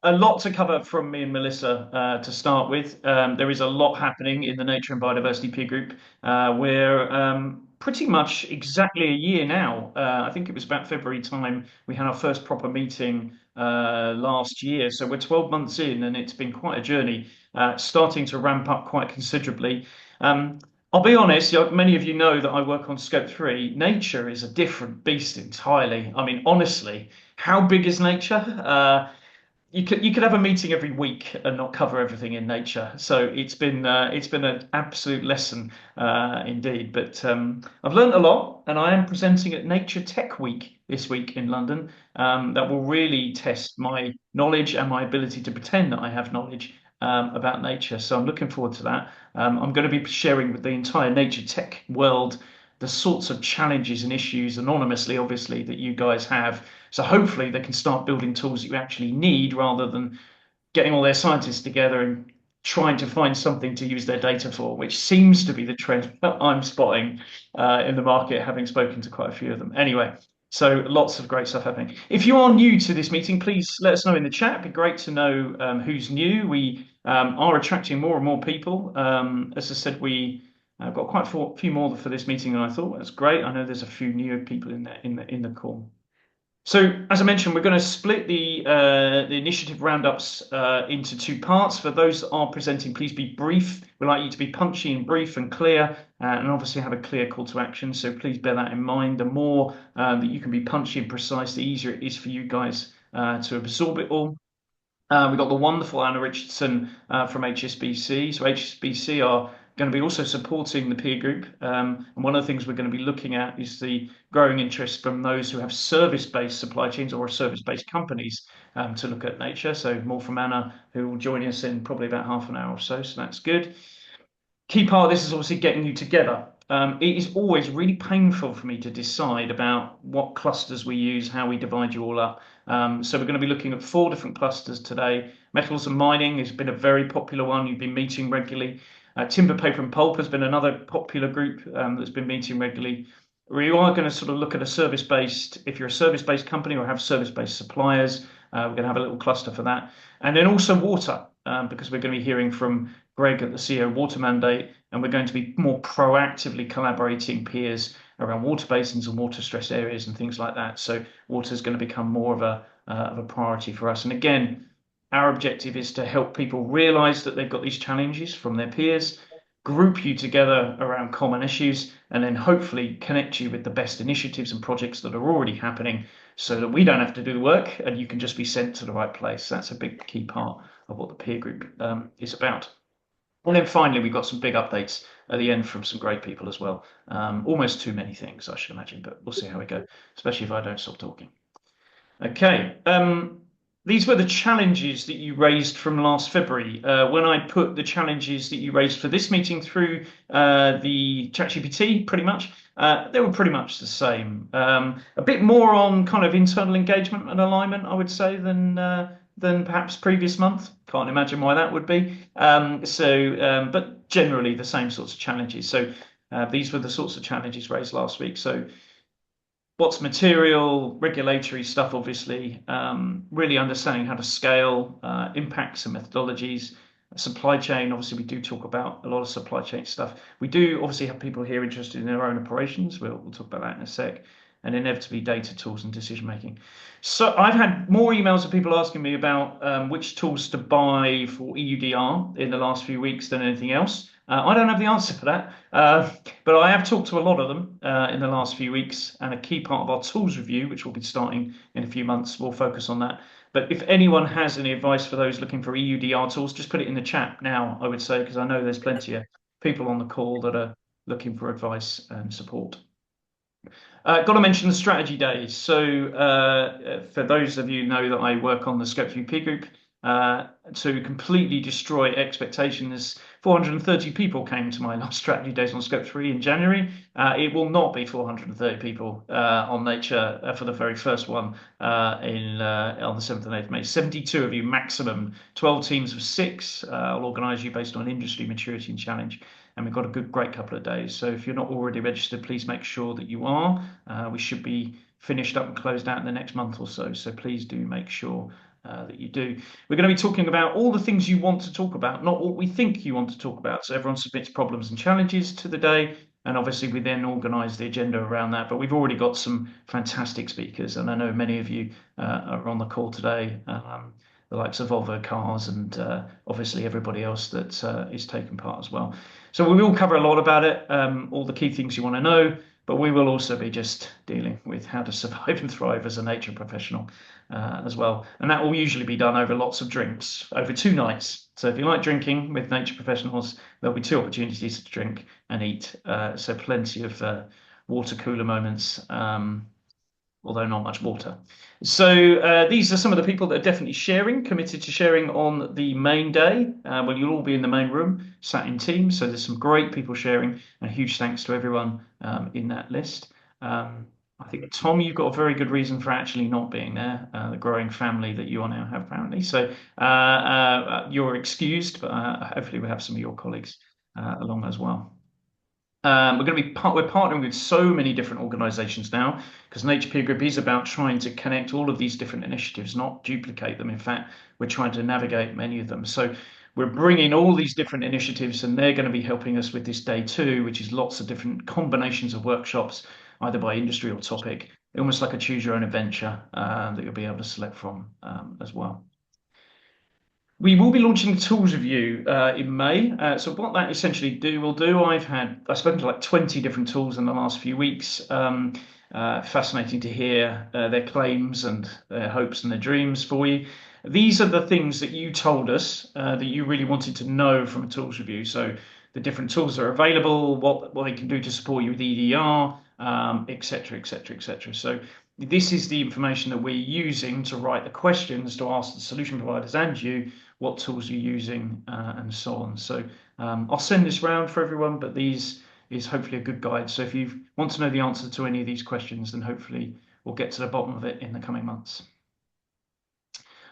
a lot to cover from me and Melissa to start with. There is a lot happening in the Nature and Biodiversity peer group. We're pretty much exactly a year now. I think it was about February time we had our first proper meeting last year. So we're 12 months in, and it's been quite a journey, starting to ramp up quite considerably. Um, I'll be honest, many of you know that I work on Scope 3. Nature is a different beast entirely. I mean, honestly, how big is nature? You could have a meeting every week and not cover everything in nature. So it's been an absolute lesson indeed. But I've learned a lot, and I am presenting at Nature Tech Week this week in London. That will really test my knowledge and my ability to pretend that I have knowledge about nature. So I'm looking forward to that. I'm going to be sharing with the entire nature tech world the sorts of challenges and issues anonymously, obviously, that you guys have. So hopefully they can start building tools that you actually need rather than getting all their scientists together and trying to find something to use their data for, which seems to be the trend that I'm spotting in the market, having spoken to quite a few of them. Anyway, so lots of great stuff happening. If you are new to this meeting, please let us know in the chat. It'd be great to know who's new. We are attracting more and more people. As I said, we I've got quite a few more for this meeting than I thought. That's great. I know there's a few new people in the call. So, as I mentioned, we're going to split the initiative roundups into two parts. For those that are presenting, please be brief. We'd like you to be punchy and brief and clear, and obviously have a clear call to action. So please bear that in mind. The more that you can be punchy and precise, the easier it is for you guys to absorb it all. We've got the wonderful Anna Richardson from HSBC. So HSBC are going to be also supporting the peer group. And one of the things we're going to be looking at is the growing interest from those who have service-based supply chains or service-based companies to look at nature. So more from Anna, who will join us in probably about half an hour or so. So that's good. Key part of this is obviously getting you together. It is always really painful for me to decide about what clusters we use, how we divide you all up. So we're going to be looking at 4 different clusters today. Metals and mining has been a very popular one. You've been meeting regularly. Timber, paper and pulp has been another popular group that's been meeting regularly. We are going to sort of look at a service-based, if you're a service-based company or have service-based suppliers, we're going to have a little cluster for that. And then also water, because we're going to be hearing from Greg at the CEO Water Mandate, and we're going to be more proactively collaborating peers around water basins and water stressed areas and things like that. So water is going to become more of a priority for us. And again, our objective is to help people realize that they've got these challenges from their peers, group you together around common issues, and then hopefully connect you with the best initiatives and projects that are already happening so that we don't have to do the work and you can just be sent to the right place. That's a big key part of what the peer group is about. And then finally, we've got some big updates at the end from some great people as well. Almost too many things, I should imagine, but we'll see how we go, especially if I don't stop talking. Okay. These were the challenges that you raised from last February. When I put the challenges that you raised for this meeting through the ChatGPT, pretty much, they were pretty much the same. A bit more on kind of internal engagement and alignment, I would say, than perhaps previous month. Can't imagine why that would be. But generally the same sorts of challenges. So these were the sorts of challenges raised last week. So what's material, regulatory stuff, obviously, really understanding how to scale, impacts and methodologies, supply chain. Obviously, we do talk about a lot of supply chain stuff. We do obviously have people here interested in their own operations. We'll talk about that in a sec. And inevitably data tools and decision making. So I've had more emails of people asking me about which tools to buy for EUDR in the last few weeks than anything else. I don't have the answer for that, but I have talked to a lot of them in the last few weeks, and a key part of our tools review, which will be starting in a few months, will focus on that. But if anyone has any advice for those looking for EUDR tools, just put it in the chat now, I would say, because I know there's plenty of people on the call that are looking for advice and support. Got to mention the strategy days. So for those of you who know that I work on the Scope 3 peer group, to completely destroy expectations, 430 people came to my last strategy days on Scope 3 in January. It will not be 430 people on Nature for the very first one on the 7th and 8th of May. 72 of you maximum, 12 teams of 6. I'll organise you based on industry maturity and challenge. And we've got a great couple of days. So if you're not already registered, please make sure that you are. We should be finished up and closed out in the next month or so. So please do make sure that you do. We're going to be talking about all the things you want to talk about, not what we think you want to talk about. So everyone submits problems and challenges to the day, and obviously we then organise the agenda around that. But we've already got some fantastic speakers, and I know many of you are on the call today. The likes of Volvo Cars and obviously everybody else that is taking part as well. So we will cover a lot about it, all the key things you want to know, but we will also be just dealing with how to survive and thrive as a nature professional as well. And that will usually be done over lots of drinks, over 2 nights. So if you like drinking with nature professionals, there'll be 2 opportunities to drink and eat. So plenty of water cooler moments. Although not much water. So these are some of the people that are definitely sharing, committed to sharing on the main day. Well, you'll all be in the main room, sat in teams. So there's some great people sharing, and a huge thanks to everyone in that list. I think, Tom, you've got a very good reason for actually not being there, the growing family that you are now have, apparently. So you're excused, but hopefully we have some of your colleagues along as well. We're partnering with so many different organisations now, because Nature Peer Group is about trying to connect all of these different initiatives, not duplicate them. In fact, we're trying to navigate many of them. So we're bringing all these different initiatives, and they're going to be helping us with this day 2, which is lots of different combinations of workshops, either by industry or topic, almost like a choose your own adventure that you'll be able to select from as well. We will be launching the tools review in May. So what that essentially will do, I've spoken to like 20 different tools in the last few weeks. Fascinating to hear their claims and their hopes and their dreams for you. These are the things that you told us that you really wanted to know from a tools review. So the different tools that are available, what they can do to support you with EDR, etc., etc., etc. So this is the information that we're using to write the questions to ask the solution providers and you what tools you're using and so on. So I'll send this round for everyone, but these is hopefully a good guide. So if you want to know the answer to any of these questions, then hopefully we'll get to the bottom of it in the coming months.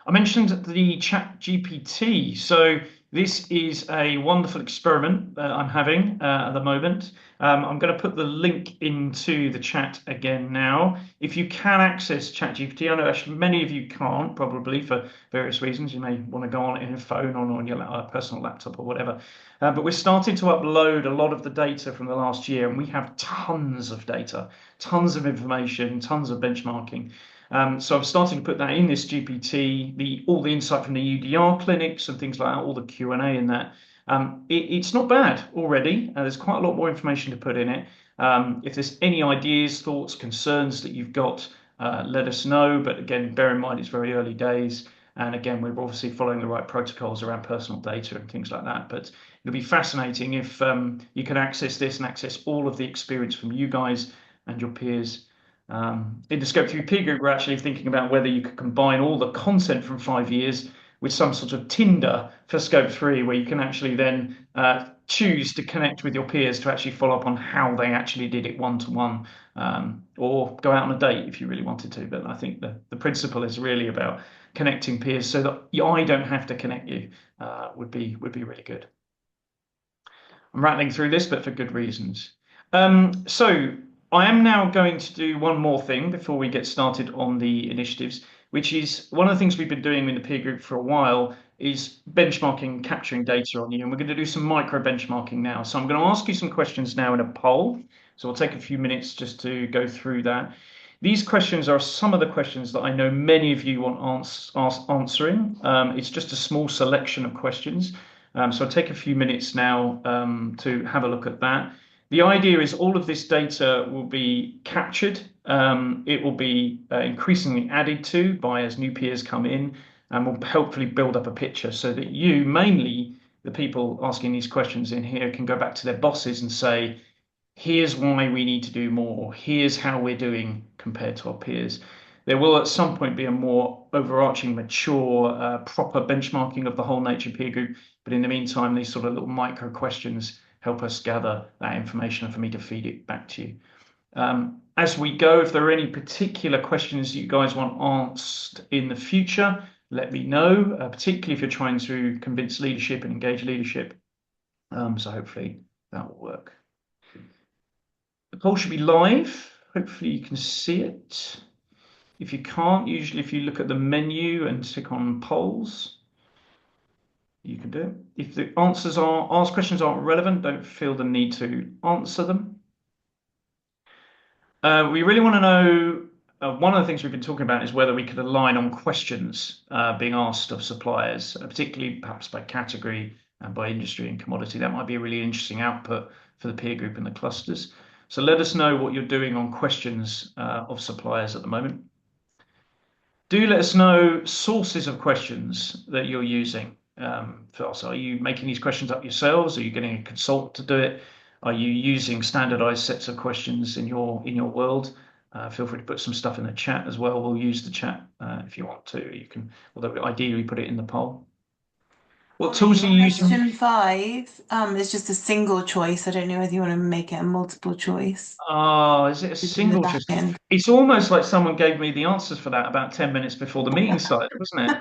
I mentioned the Chat GPT. So this is a wonderful experiment that I'm having at the moment. I'm going to put the link into the chat again now. If you can access ChatGPT, I know actually many of you can't, probably for various reasons. You may want to go on it in your phone or on your personal laptop or whatever. But we're starting to upload a lot of the data from the last year, and we have tons of data, tons of information, tons of benchmarking. So I'm starting to put that in this GPT, all the insight from the UDR clinics and things like that, all the Q&A in that. It's not bad already. There's quite a lot more information to put in it. If there's any ideas, thoughts, concerns that you've got, let us know. But again, bear in mind it's very early days. And again, we're obviously following the right protocols around personal data and things like that. But it'll be fascinating if you can access this and access all of the experience from you guys and your peers. In the Scope 3 peer group, we're actually thinking about whether you could combine all the content from 5 years with some sort of Tinder for Scope 3, where you can actually then choose to connect with your peers to actually follow up on how they actually did it one-to-one, or go out on a date if you really wanted to. But I think the principle is really about connecting peers so that I don't have to connect you would be really good. I'm rattling through this, but for good reasons. So I am now going to do one more thing before we get started on the initiatives, which is one of the things we've been doing in the peer group for a while is benchmarking, capturing data on you. And we're going to do some micro benchmarking now. So I'm going to ask you some questions now in a poll. So we'll take a few minutes just to go through that. These questions are some of the questions that I know many of you want answering. It's just a small selection of questions. So I'll take a few minutes now to have a look at that. The idea is all of this data will be captured. It will be increasingly added to by as new peers come in, and will hopefully build up a picture so that you, mainly the people asking these questions in here, can go back to their bosses and say, here's why we need to do more. Here's how we're doing compared to our peers. There will at some point be a more overarching, mature, proper benchmarking of the whole nature peer group. But in the meantime, these sort of little micro questions help us gather that information for me to feed it back to you. As we go, if there are any particular questions you guys want asked in the future, let me know, particularly if you're trying to convince leadership and engage leadership. So hopefully that will work. The poll should be live. Hopefully you can see it. If you can't, usually if you look at the menu and click on polls, you can do it. If the asked questions aren't relevant, don't feel the need to answer them. We really want to know, one of the things we've been talking about is whether we could align on questions being asked of suppliers, particularly perhaps by category and by industry and commodity. That might be a really interesting output for the peer group and the clusters. So let us know what you're doing on questions of suppliers at the moment. Do let us know sources of questions that you're using. So are you making these questions up yourselves? Are you getting a consultant to do it? Are you using standardized sets of questions in your world? Feel free to put some stuff in the chat as well. We'll use the chat if you want to. You can, although ideally put it in the poll. What tools are you using? Question 5 is just a single choice. I don't know whether you want to make it a multiple choice. Oh, is it a In the single back choice? end. It's almost like someone gave me the answers for that about 10 minutes before the meeting started, wasn't it?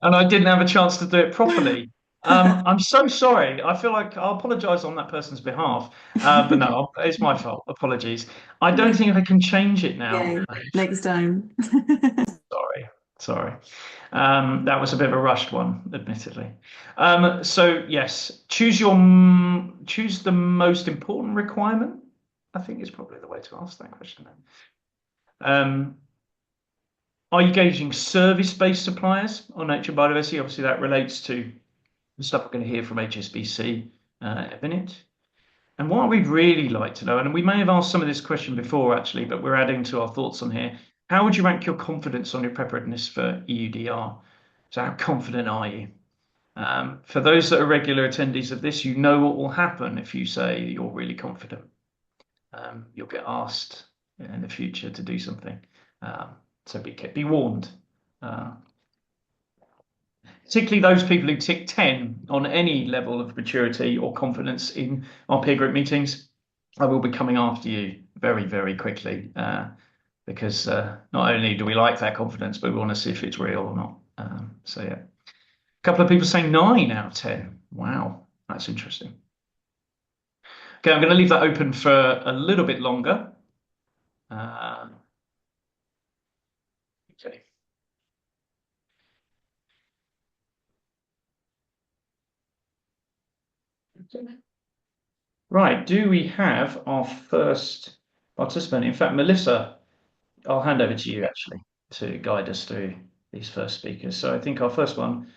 And I didn't have a chance to do it properly. I'm so sorry. I feel like I'll apologize on that person's behalf. But no, it's my fault. Apologies. I don't think I can change it now. Yeah, next time. Sorry. That was a bit of a rushed one, admittedly. So yes, choose the most important requirement. I think is probably the way to ask that question. Are you gauging service-based suppliers on nature and biodiversity? Obviously, that relates to the stuff we're going to hear from HSBC in a minute. And what we'd really like to know, and we may have asked some of this question before actually, but we're adding to our thoughts on here. How would you rank your confidence on your preparedness for EUDR? So how confident are you? For those that are regular attendees of this, you know what will happen if you say you're really confident. You'll get asked in the future to do something. So be warned. Particularly those people who tick 10 on any level of maturity or confidence in our peer group meetings, I will be coming after you very, very quickly because not only do we like that confidence, but we want to see if it's real or not. So yeah, a couple of people saying 9 out of 10. Wow, that's interesting. Okay, I'm going to leave that open for a little bit longer. Okay. Right, do we have our first participant? In fact, Melissa, I'll hand over to you actually to guide us through these first speakers. So I think our first one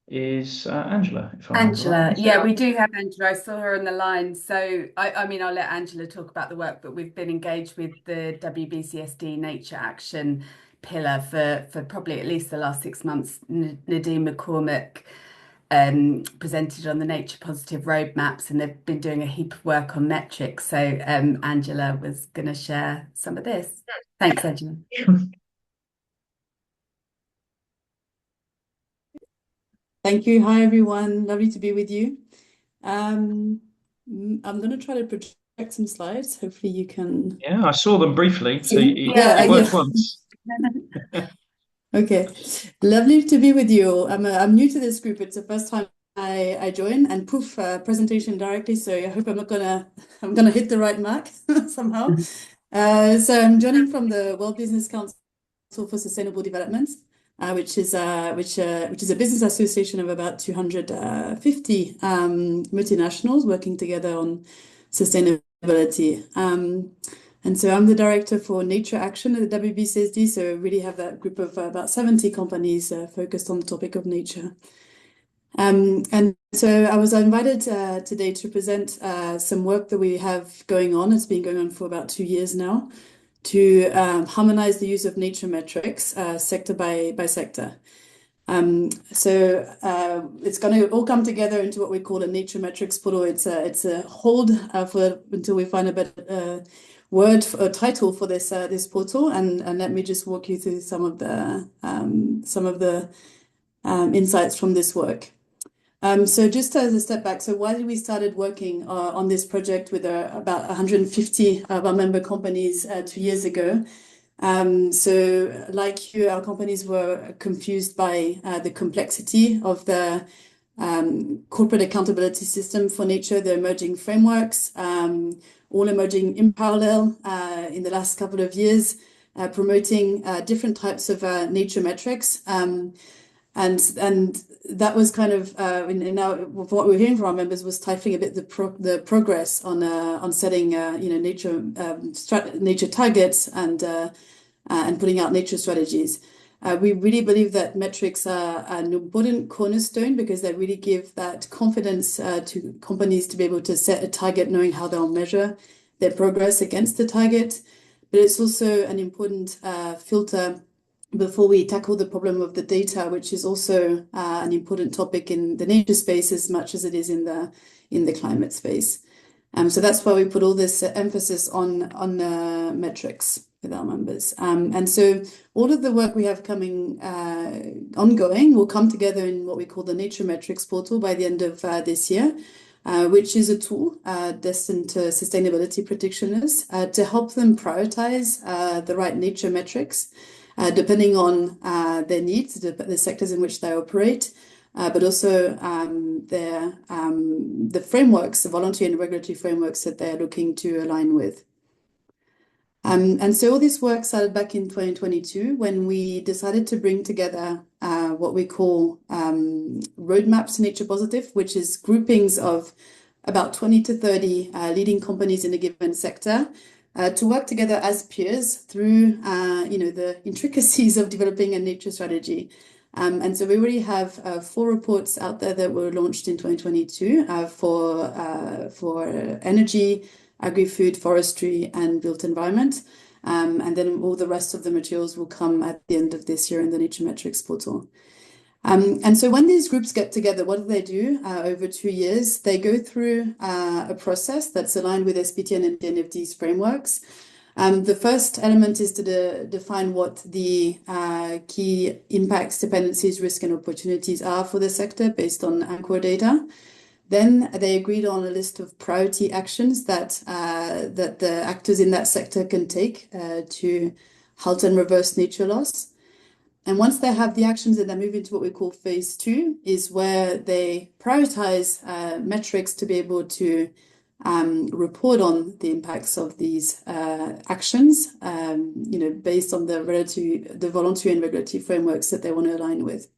is Angela, if I remember right. Angela, yeah, we do have Angela. I saw her on the line. So, I mean, I'll let Angela talk about the work, but we've been engaged with the WBCSD Nature Action pillar for probably at least the last 6 months. Nadine McCormick presented on the Nature Positive roadmaps, and they've been doing a heap of work on metrics. So, Angela was going to share some of this. Thanks, Angela. Thank you. Hi, everyone. Lovely to be with you. I'm going to try to project some slides. Hopefully you can. Yeah, I saw them briefly. So Yeah, it worked once. Okay, lovely to be with you. I'm new to this group. It's the first time I join, and poof, presentation directly. So I hope I'm gonna hit the right mark somehow. So I'm joining from the World Business Council for Sustainable Development, which is a business association of about 250 multinationals working together on sustainability. And so I'm the director for Nature Action at the WBCSD. So really have that group of about 70 companies focused on the topic of nature. And so I was invited today to present some work that we have going on. It's been going on for about 2 years now, to harmonize the use of nature metrics sector by sector. So it's going to all come together into what we call a nature metrics portal. It's a hold until we find a better word or title for this portal, and let me just walk you through some of the insights from this work. So just as a step back, so why did we started working on this project with about 150 of our member companies 2 years ago? So like you, our companies were confused by the complexity of the corporate accountability system for nature, the emerging frameworks, all emerging in parallel in the last couple of years, promoting different types of nature metrics. And that was kind of now what we're hearing from our members was stifling a bit the progress on setting nature targets and putting out nature strategies. We really believe that metrics are an important cornerstone because they really give that confidence to companies to be able to set a target, knowing how they'll measure their progress against the target. But it's also an important filter before we tackle the problem of the data, which is also an important topic in the nature space as much as it is in the climate space. So that's why we put all this emphasis on metrics with our members. And so all of the work we have coming ongoing will come together in what we call the Nature Metrics portal by the end of this year, which is a tool destined to sustainability practitioners to help them prioritize the right nature metrics, depending on their needs, the sectors in which they operate, but also the frameworks, the voluntary and regulatory frameworks that they're looking to align with. And so all this work started back in 2022 when we decided to bring together what we call roadmaps to nature positive, which is groupings of about 20 to 30 leading companies in a given sector to work together as peers through the intricacies of developing a nature strategy. And so we already have 4 reports out there that were launched in 2022 for energy, agri-food, forestry, and built environment. And then all the rest of the materials will come at the end of this year in the Nature Metrics portal. And so when these groups get together, what do? Over 2 years? They go through a process that's aligned with SBTN and NFD's frameworks. The first element is to define what the key impacts, dependencies, risk, and opportunities are for the sector based on anchor data. Then they agreed on a list of priority actions that the actors in that sector can take to halt and reverse nature loss. And once they have the actions, then they move into what we call phase 2, is where they prioritize metrics to be able to report on the impacts of these actions, based on the voluntary and regulatory frameworks that they want to align with.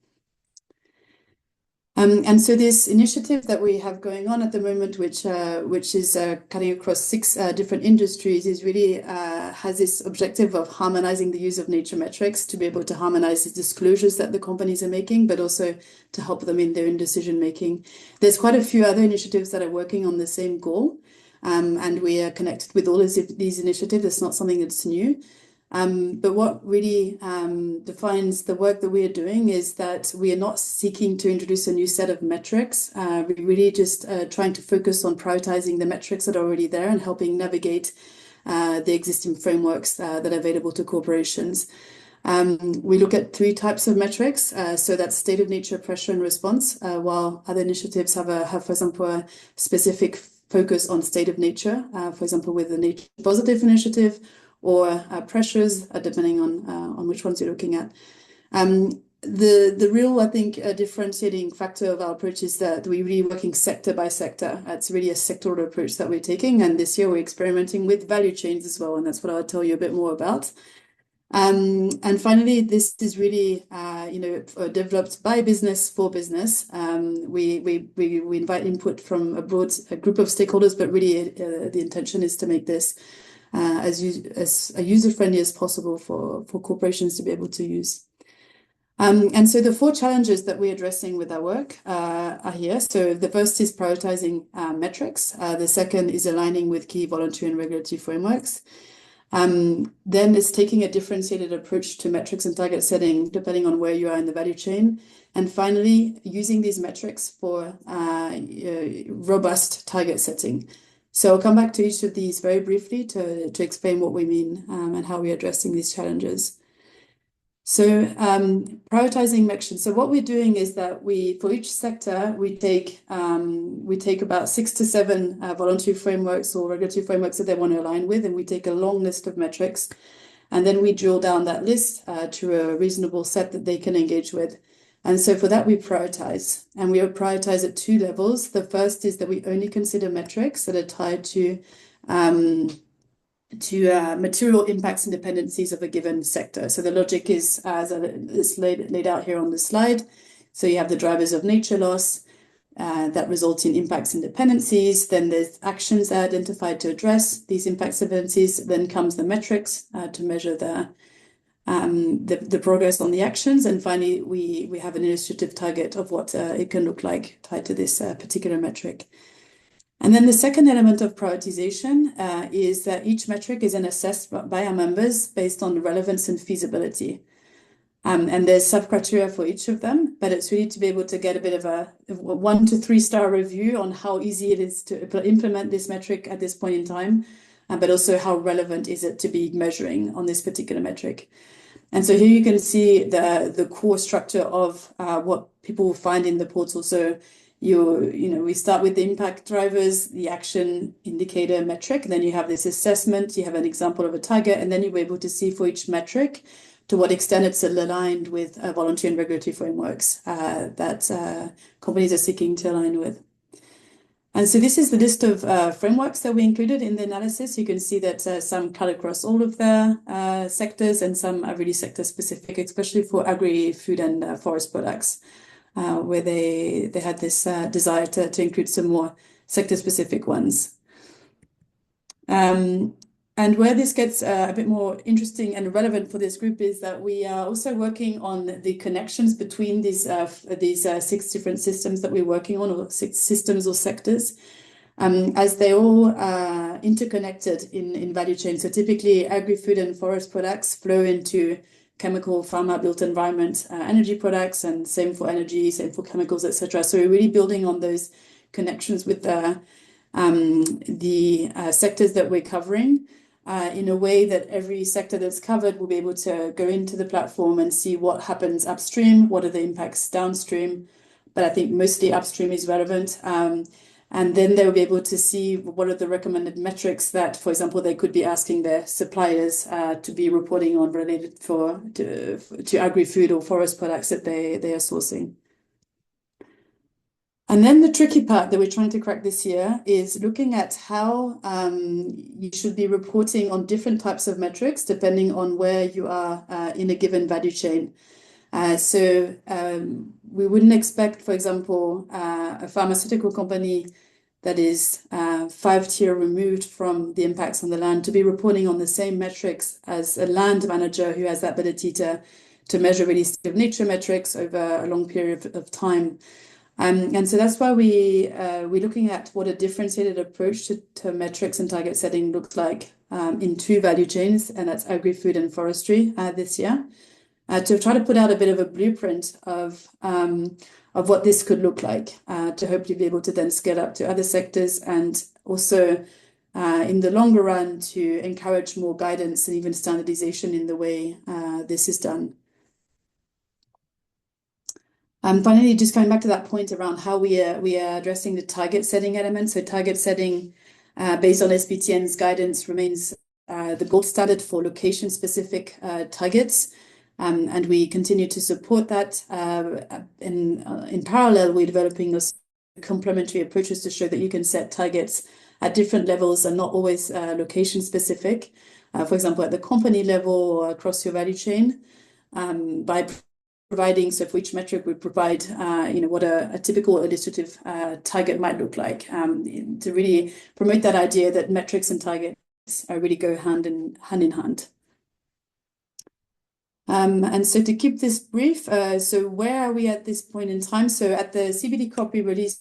And so this initiative that we have going on at the moment, which is cutting across 6 different industries, is really has this objective of harmonizing the use of nature metrics to be able to harmonize the disclosures that the companies are making, but also to help them in their own decision making. There's quite a few other initiatives that are working on the same goal, and we are connected with all of these initiatives. It's not something that's new. But what really defines the work that we are doing is that we are not seeking to introduce a new set of metrics. We're really just trying to focus on prioritizing the metrics that are already there and helping navigate the existing frameworks that are available to corporations. We look at 3 types of metrics. So that's state of nature, pressure, and response, while other initiatives have, for example, a specific focus on state of nature, for example, with the Nature Positive initiative, or pressures, depending on which ones you're looking at. The real, I think, differentiating factor of our approach is that we're really working sector by sector. It's really a sectoral approach that we're taking, and this year we're experimenting with value chains as well, and that's what I'll tell you a bit more about. And finally, this is really, developed by business for business. We invite input from a group of stakeholders, but really the intention is to make this as user-friendly as possible for corporations to be able to use. And so the 4 challenges that we're addressing with our work are here. So the first is prioritizing metrics. The second is aligning with key voluntary and regulatory frameworks. Then it's taking a differentiated approach to metrics and target setting, depending on where you are in the value chain. And finally, using these metrics for robust target setting. So I'll come back to each of these very briefly to explain what we mean and how we're addressing these challenges. So prioritizing metrics. So what we're doing is that for each sector, we take about 6 to 7 voluntary frameworks or regulatory frameworks that they want to align with, and we take a long list of metrics, and then we drill down that list to a reasonable set that they can engage with. And so for that, we prioritize, and we prioritize at 2 levels. The first is that we only consider metrics that are tied to to material impacts and dependencies of a given sector. So the logic is as it's laid out here on the slide. So you have the drivers of nature loss that result in impacts and dependencies. Then there's actions that are identified to address these impacts and dependencies. Then comes the metrics to measure the progress on the actions. And finally, we have an illustrative target of what it can look like tied to this particular metric. And then the second element of prioritization is that each metric is then assessed by our members based on relevance and feasibility. And there's sub-criteria for each of them, but it's really to be able to get a bit of a 1 to 3 star review on how easy it is to implement this metric at this point in time, but also how relevant is it to be measuring on this particular metric. And so here you can see the core structure of what people will find in the portal. So we start with the impact drivers, the action indicator metric, then you have this assessment, you have an example of a target, and then you're able to see for each metric to what extent it's aligned with voluntary and regulatory frameworks that companies are seeking to align with. And so this is the list of frameworks that we included in the analysis. You can see that some cut across all of the sectors and some are really sector specific, especially for agri-food and forest products, where they had this desire to include some more sector-specific ones. And where this gets a bit more interesting and relevant for this group is that we are also working on the connections between these 6 different systems that we're working on, or 6 systems or sectors, as they all are interconnected in value chain. So typically, agri-food and forest products flow into chemical, pharma, built environment, energy products, and same for energy, same for chemicals, etc. So we're really building on those connections with the sectors that we're covering in a way that every sector that's covered will be able to go into the platform and see what happens upstream, what are the impacts downstream, but I think mostly upstream is relevant. And then they'll be able to see what are the recommended metrics that, for example, they could be asking their suppliers to be reporting on related to agri-food or forest products that they are sourcing. And then the tricky part that we're trying to crack this year is looking at how you should be reporting on different types of metrics depending on where you are in a given value chain. So we wouldn't expect, for example, a pharmaceutical company that is 5-tier removed from the impacts on the land to be reporting on the same metrics as a land manager who has that ability to measure really state of nature metrics over a long period of time. And so that's why we're looking at what a differentiated approach to metrics and target setting looks like in 2 value chains, and that's agri-food and forestry this year, to try to put out a bit of a blueprint of what this could look like, to hopefully be able to then scale up to other sectors, and also in the longer run to encourage more guidance and even standardization in the way this is done. Finally, just coming back to that point around how we are addressing the target setting element. So target setting based on SBTN's guidance remains the gold standard for location-specific targets. And we continue to support that. In parallel, we're developing those complementary approaches to show that you can set targets at different levels and not always location-specific. For example, at the company level or across your value chain, by providing, so for each metric we provide, what a typical illustrative target might look like, to really promote that idea that metrics and targets really go hand in hand. And so to keep this brief, so where are we at this point in time? So at the CBD COP, we released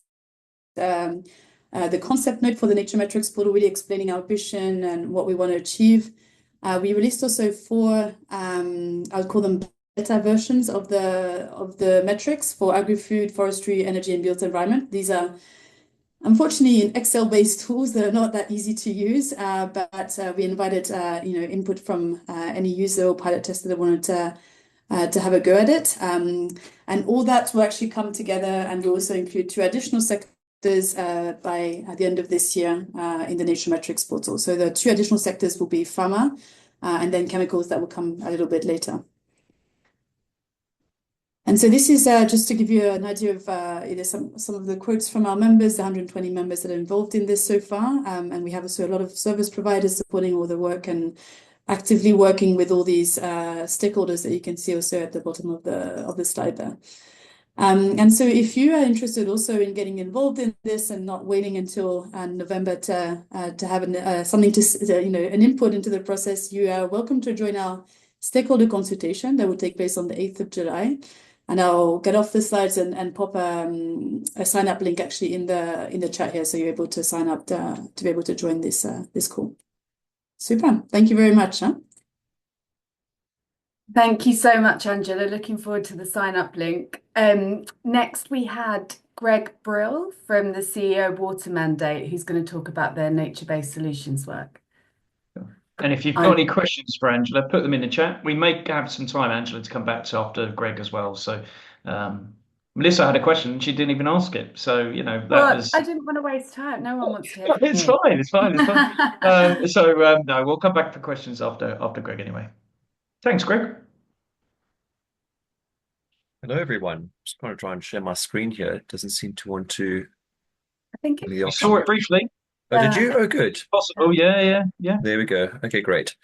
the concept note for the Nature Metrics portal, really explaining our vision and what we want to achieve. We released also 4, I'll call them beta versions of the metrics for agri-food, forestry, energy, and built environment. These are unfortunately in Excel-based tools that are not that easy to use, but we invited input from any user or pilot tester that wanted to have a go at it, and all that will actually come together, and we'll also include 2 additional sectors by the end of this year in the Nature Metrics portal. So the 2 additional sectors will be pharma and then chemicals that will come a little bit later. And so this is just to give you an idea of some of the quotes from our members, the 120 members that are involved in this so far. And we have also a lot of service providers supporting all the work and actively working with all these stakeholders that you can see also at the bottom of the slide there. And so if you are interested also in getting involved in this and not waiting until November to have something to, an input into the process, you are welcome to join our stakeholder consultation that will take place on the 8th of July. And I'll get off the slides and pop a sign up link actually in the chat here, so you're able to sign up to be able to join this call. Super. Thank you very much. Thank you so much, Angela. Looking forward to the sign up link. Next, we had Greg Brill from the CEO Water Mandate, who's going to talk about their nature-based solutions work. And if you've got any questions for Angela, put them in the chat. We may have some time, Angela, to come back to after Greg as well. So Melissa had a question, she didn't even ask it. So, I didn't want to waste time. No one wants to hear from It's you. fine, it's fine. No, we'll come back for questions after Greg anyway. Thanks, Greg. Hello, everyone. Just going to try and share my screen here. It doesn't seem to want to. I think We saw it briefly. Oh, did you? Oh, good. Possible, yeah. There we go. Okay, great.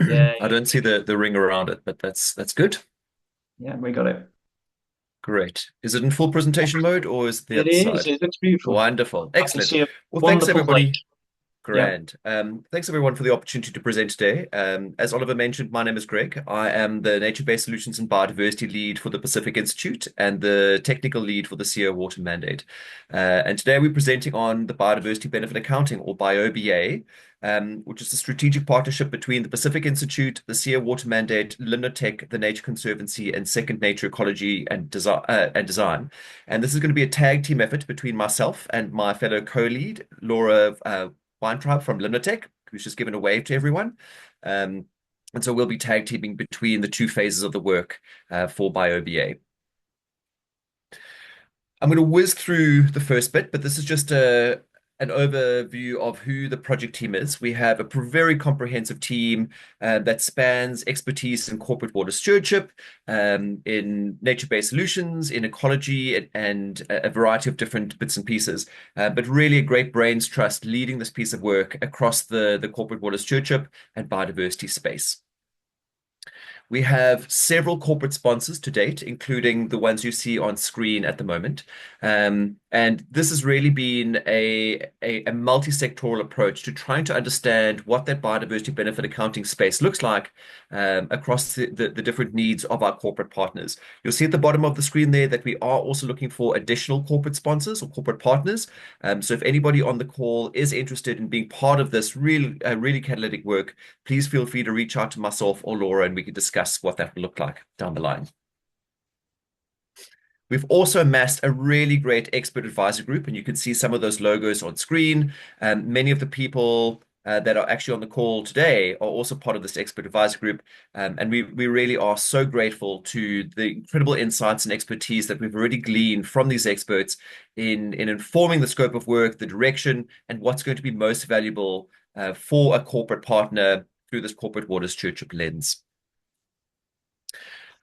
Yeah. I don't see the ring around it, but that's good. Yeah, we got it. Great. Is it in full presentation mode or is it the other side? It looks beautiful. Wonderful. I can Excellent. see a Well, thanks, wonderful everybody. lake. Grand. Thanks everyone for the opportunity to present today. As Oliver mentioned, my name is Greg. I am the Nature-Based Solutions and Biodiversity Lead for the Pacific Institute and the Technical Lead for the CEO Water Mandate. And today we're presenting on the Biodiversity Benefit Accounting, or BioBA, which is a strategic partnership between the Pacific Institute, the CEO Water Mandate, Limnotech, the Nature Conservancy, and Second Nature Ecology and Design. And this is going to be a tag team effort between myself and my fellow co-lead, Laura Weintraub from Limnotech, who's just given a wave to everyone. And so we'll be tag teaming between the two phases of the work for BioBA. I'm going to whiz through the first bit, but this is just an overview of who the project team is. We have a very comprehensive team that spans expertise in corporate water stewardship, in nature-based solutions, in ecology, and a variety of different bits and pieces. But really a great brains trust leading this piece of work across the corporate water stewardship and biodiversity space. We have several corporate sponsors to date, including the ones you see on screen at the moment. And this has really been a multi-sectoral approach to trying to understand what that biodiversity benefit accounting space looks like across the different needs of our corporate partners. You'll see at the bottom of the screen there that we are also looking for additional corporate sponsors or corporate partners. So if anybody on the call is interested in being part of this really catalytic work, please feel free to reach out to myself or Laura and we can discuss what that will look like down the line. We've also amassed a really great expert advisor group, and you can see some of those logos on screen. Many of the people that are actually on the call today are also part of this expert advisor group. And we really are so grateful to the incredible insights and expertise that we've already gleaned from these experts in informing the scope of work, the direction, and what's going to be most valuable for a corporate partner through this corporate water stewardship lens.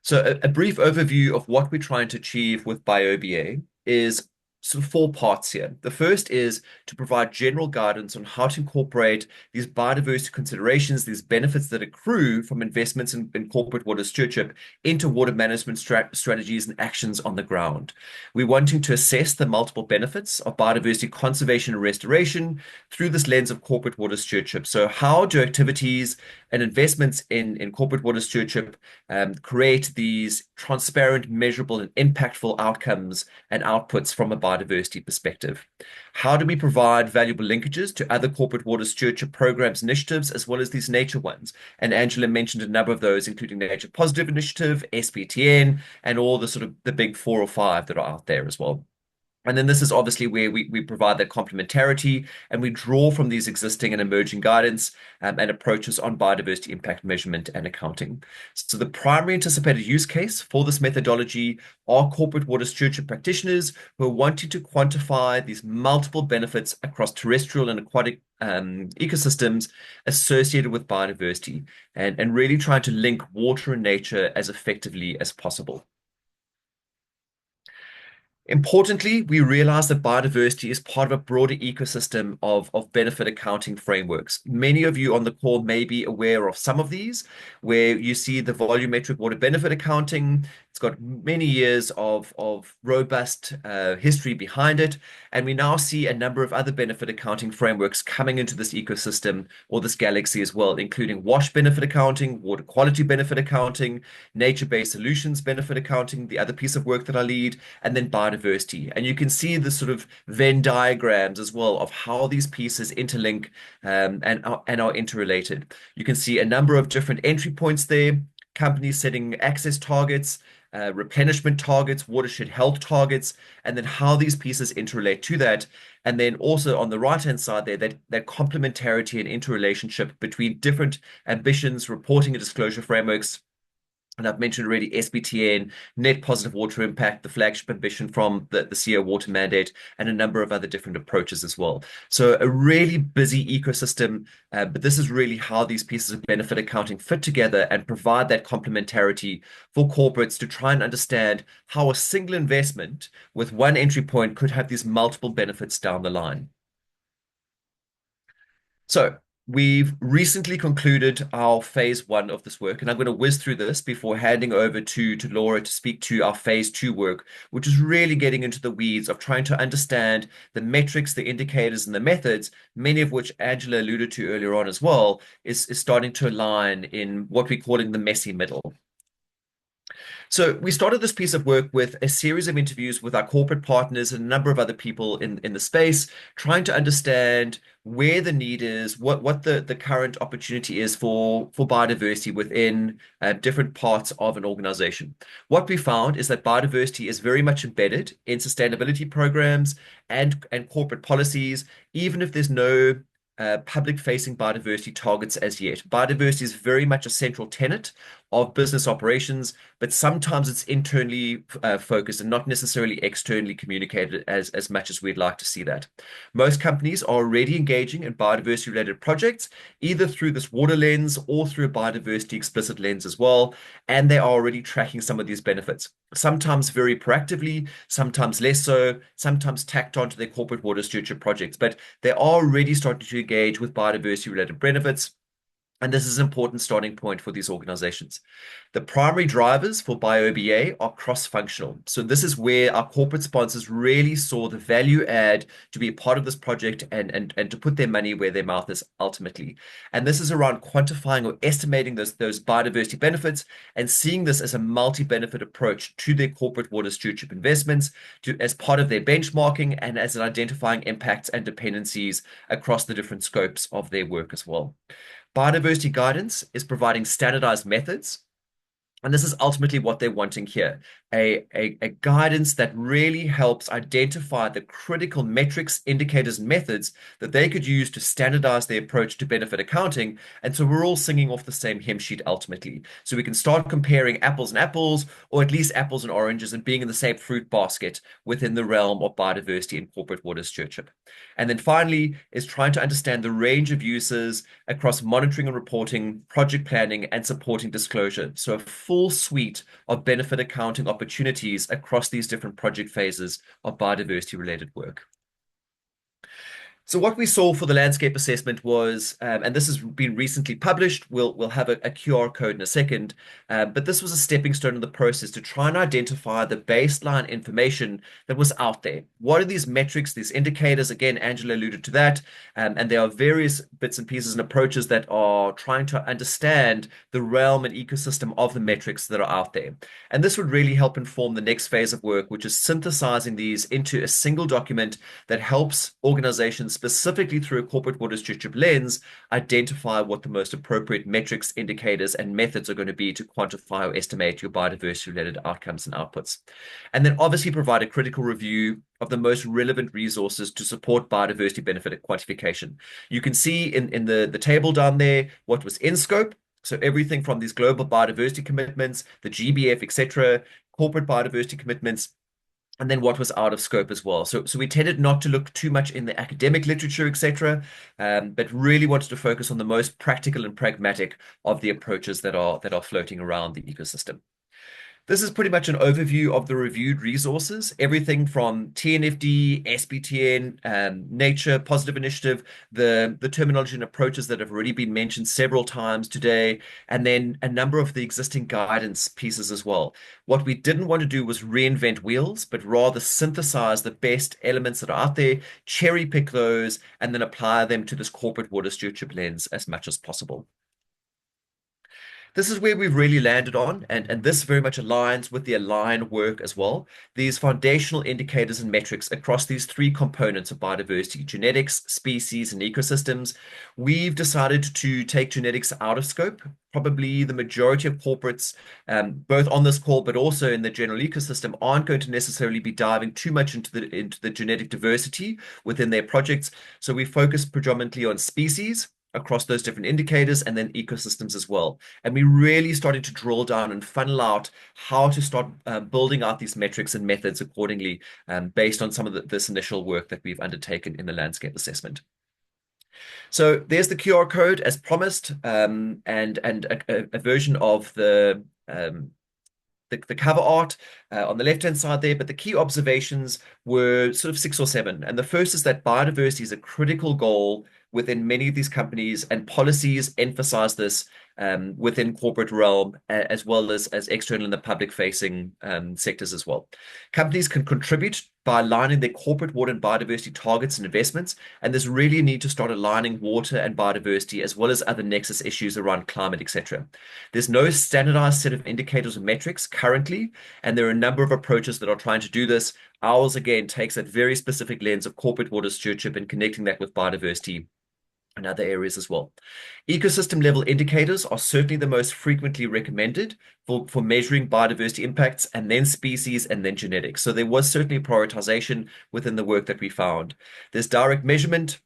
So a brief overview of what we're trying to achieve with BioBA is sort of four parts here. The first is to provide general guidance on how to incorporate these biodiversity considerations, these benefits that accrue from investments in corporate water stewardship into water management strategies and actions on the ground. We're wanting to assess the multiple benefits of biodiversity conservation and restoration through this lens of corporate water stewardship. So how do activities and investments in corporate water stewardship create these transparent, measurable, and impactful outcomes and outputs from a biodiversity perspective? How do we provide valuable linkages to other corporate water stewardship programs, initiatives, as well as these nature ones? And Angela mentioned a number of those, including Nature Positive Initiative, SPTN, and all the sort of the big 4 or 5 that are out there as well. And then this is obviously where we provide that complementarity and we draw from these existing and emerging guidance and approaches on biodiversity impact measurement and accounting. So the primary anticipated use case for this methodology are corporate water stewardship practitioners who are wanting to quantify these multiple benefits across terrestrial and aquatic ecosystems associated with biodiversity and really trying to link water and nature as effectively as possible. Importantly, we realize that biodiversity is part of a broader ecosystem of benefit accounting frameworks. Many of you on the call may be aware of some of these, where you see the volumetric water benefit accounting. It's got many years of robust history behind it. And we now see a number of other benefit accounting frameworks coming into this ecosystem or this galaxy as well, including WASH benefit accounting, water quality benefit accounting, nature-based solutions benefit accounting, the other piece of work that I lead, and then biodiversity. And you can see the sort of Venn diagrams as well of how these pieces interlink and are interrelated. You can see a number of different entry points there, companies setting access targets, replenishment targets, watershed health targets, and then how these pieces interrelate to that. And then also on the right-hand side there, that complementarity and interrelationship between different ambitions, reporting and disclosure frameworks. And I've mentioned already SBTN, net positive water impact, the flagship ambition from the CO water mandate, and a number of other different approaches as well. So a really busy ecosystem, but this is really how these pieces of benefit accounting fit together and provide that complementarity for corporates to try and understand how a single investment with one entry point could have these multiple benefits down the line. So we've recently concluded our phase 1 of this work, and I'm going to whiz through this before handing over to Laura to speak to our phase 2 work, which is really getting into the weeds of trying to understand the metrics, the indicators, and the methods, many of which Angela alluded to earlier on as well, is starting to align in what we're calling the messy middle. So we started this piece of work with a series of interviews with our corporate partners and a number of other people in the space, trying to understand where the need is, what the current opportunity is for biodiversity within different parts of an organization. What we found is that biodiversity is very much embedded in sustainability programs and corporate policies, even if there's no public-facing biodiversity targets as yet. Biodiversity is very much a central tenet of business operations, but sometimes it's internally focused and not necessarily externally communicated as much as we'd like to see that. Most companies are already engaging in biodiversity-related projects, either through this water lens or through a biodiversity explicit lens as well, and they are already tracking some of these benefits. Sometimes very proactively, sometimes less so, sometimes tacked onto their corporate water stewardship projects, but they are already starting to engage with biodiversity-related benefits. And this is an important starting point for these organizations. The primary drivers for BioBA are cross-functional. So this is where our corporate sponsors really saw the value add to be a part of this project and to put their money where their mouth is ultimately. And this is around quantifying or estimating those biodiversity benefits and seeing this as a multi-benefit approach to their corporate water stewardship investments as part of their benchmarking and as an identifying impacts and dependencies across the different scopes of their work as well. Biodiversity guidance is providing standardized methods, and this is ultimately what they're wanting here, a guidance that really helps identify the critical metrics, indicators, and methods that they could use to standardize their approach to benefit accounting. And so we're all singing off the same hymn sheet ultimately. So we can start comparing apples and apples, or at least apples and oranges, and being in the same fruit basket within the realm of biodiversity and corporate water stewardship. And then finally is trying to understand the range of uses across monitoring and reporting, project planning, and supporting disclosure. So a full suite of benefit accounting opportunities across these different project phases of biodiversity related work. So what we saw for the landscape assessment was, and this has been recently published, we'll have a QR code in a second, but this was a stepping stone in the process to try and identify the baseline information that was out there. What are these metrics, these indicators? Again, Angela alluded to that, and there are various bits and pieces and approaches that are trying to understand the realm and ecosystem of the metrics that are out there. And this would really help inform the next phase of work, which is synthesizing these into a single document that helps organizations, specifically through a corporate water stewardship lens, identify what the most appropriate metrics, indicators, and methods are going to be to quantify or estimate your biodiversity-related outcomes and outputs. And then obviously provide a critical review of the most relevant resources to support biodiversity benefit quantification. You can see in the table down there what was in scope. So everything from these global biodiversity commitments, the GBF, etc., corporate biodiversity commitments, and then what was out of scope as well. So we tended not to look too much in the academic literature, etc., but really wanted to focus on the most practical and pragmatic of the approaches that are floating around the ecosystem. This is pretty much an overview of the reviewed resources, everything from TNFD, SBTN, Nature, Positive Initiative, the terminology and approaches that have already been mentioned several times today, and then a number of the existing guidance pieces as well. What we didn't want to do was reinvent wheels, but rather synthesize the best elements that are out there, cherry pick those, and then apply them to this corporate water stewardship lens as much as possible. This is where we've really landed on, and this very much aligns with the Align work as well. These foundational indicators and metrics across these three components of biodiversity: genetics, species, and ecosystems. We've decided to take genetics out of scope. Probably the majority of corporates, both on this call but also in the general ecosystem, aren't going to necessarily be diving too much into the genetic diversity within their projects. So we focus predominantly on species across those different indicators, and then ecosystems as well. And we really started to drill down and funnel out how to start building out these metrics and methods accordingly, based on some of this initial work that we've undertaken in the landscape assessment. So there's the QR code as promised, and a version of the cover art on the left-hand side there, but the key observations were sort of 6 or 7. And the first is that biodiversity is a critical goal within many of these companies, and policies emphasize this within corporate realm, as well as external and the public-facing sectors as well. Companies can contribute by aligning their corporate water and biodiversity targets and investments, and there's really a need to start aligning water and biodiversity as well as other nexus issues around climate, etc. There's no standardized set of indicators or metrics currently, and there are a number of approaches that are trying to do this. Ours, again, takes that very specific lens of corporate water stewardship and connecting that with biodiversity and other areas as well. Ecosystem level indicators are certainly the most frequently recommended for measuring biodiversity impacts, and then species, and then genetics. So there was certainly prioritization within the work that we found. There's direct measurement.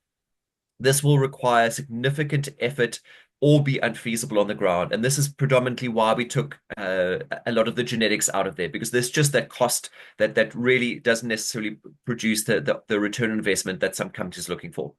This will require significant effort or be unfeasible on the ground. And this is predominantly why we took a lot of the genetics out of there, because there's just that cost that really doesn't necessarily produce the return on investment that some companies are looking for.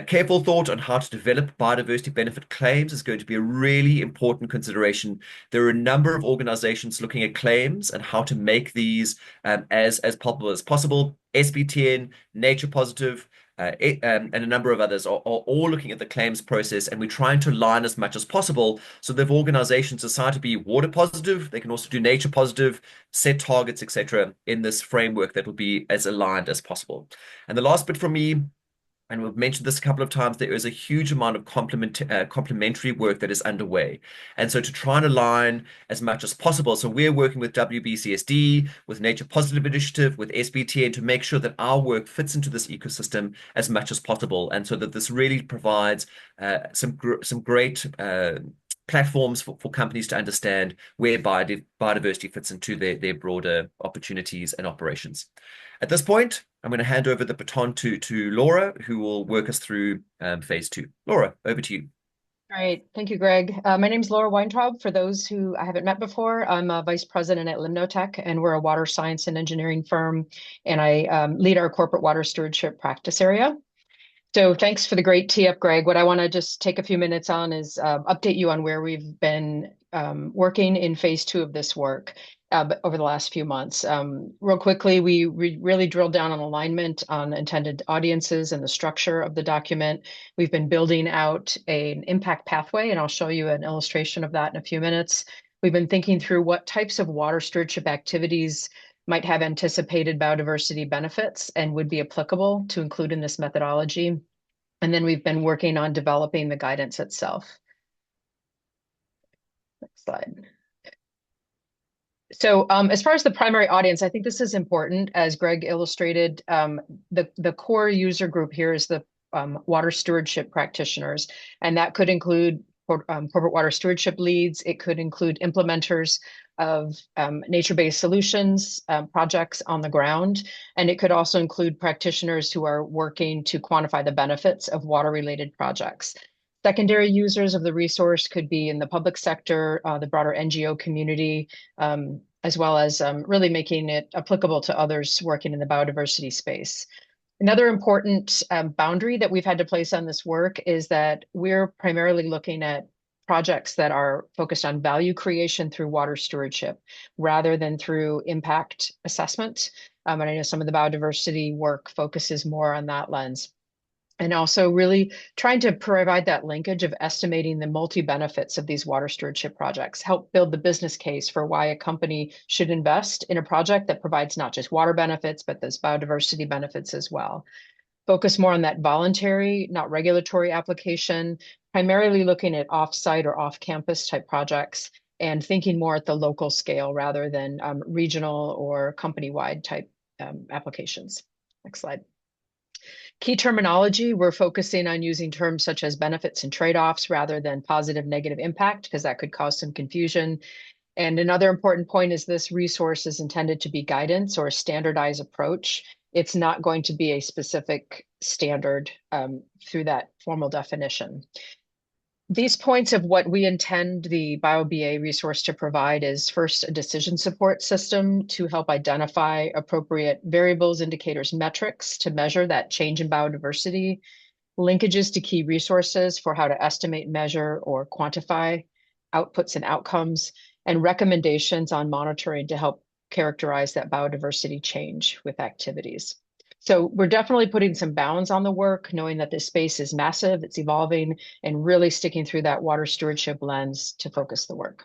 Careful thought on how to develop biodiversity benefit claims is going to be a really important consideration. There are a number of organizations looking at claims and how to make these as palpable as possible. SBTN, Nature Positive, and a number of others are all looking at the claims process, and we're trying to align as much as possible. So the organizations decide to be water positive, they can also do nature positive, set targets, etc., in this framework that will be as aligned as possible. And the last bit from me, and we've mentioned this a couple of times, there is a huge amount of complementary work that is underway. And so to try and align as much as possible, so we're working with WBCSD, with Nature Positive Initiative, with SBTN, to make sure that our work fits into this ecosystem as much as possible. And so that this really provides some great platforms for companies to understand where biodiversity fits into their broader opportunities and operations. At this point, I'm going to hand over the baton to Laura, who will work us through phase 2. Laura, over to you. Great. Thank you, Greg. My name's Laura Weintraub. For those who I haven't met before, I'm a vice president at Limnotech, and we're a water science and engineering firm, and I lead our corporate water stewardship practice area. So thanks for the great tee up, Greg. What I want to just take a few minutes on is update you on where we've been working in phase 2 of this work over the last few months. Real quickly, we really drilled down on alignment on intended audiences and the structure of the document. We've been building out an impact pathway, and I'll show you an illustration of that in a few minutes. We've been thinking through what types of water stewardship activities might have anticipated biodiversity benefits and would be applicable to include in this methodology. And then we've been working on developing the guidance itself. Next slide. So as far as the primary audience, I think this is important. As Greg illustrated, the core user group here is the water stewardship practitioners, and that could include corporate water stewardship leads. It could include implementers of nature-based solutions projects on the ground, and it could also include practitioners who are working to quantify the benefits of water-related projects. Secondary users of the resource could be in the public sector, the broader NGO community, as well as really making it applicable to others working in the biodiversity space. Another important boundary that we've had to place on this work is that we're primarily looking at projects that are focused on value creation through water stewardship rather than through impact assessment. And I know some of the biodiversity work focuses more on that lens. And also really trying to provide that linkage of estimating the multi-benefits of these water stewardship projects, help build the business case for why a company should invest in a project that provides not just water benefits, but those biodiversity benefits as well. Focus more on that voluntary, not regulatory application, primarily looking at off-site or off-campus type projects and thinking more at the local scale rather than regional or company-wide type applications. Next slide. Key terminology, we're focusing on using terms such as benefits and trade-offs rather than positive negative impact, because that could cause some confusion. And another important point is this resource is intended to be guidance or a standardized approach. It's not going to be a specific standard through that formal definition. These points of what we intend the BioBA resource to provide is first a decision support system to help identify appropriate variables, indicators, metrics to measure that change in biodiversity, linkages to key resources for how to estimate, measure, or quantify outputs and outcomes, and recommendations on monitoring to help characterize that biodiversity change with activities. So we're definitely putting some bounds on the work, knowing that this space is massive, it's evolving, and really sticking through that water stewardship lens to focus the work.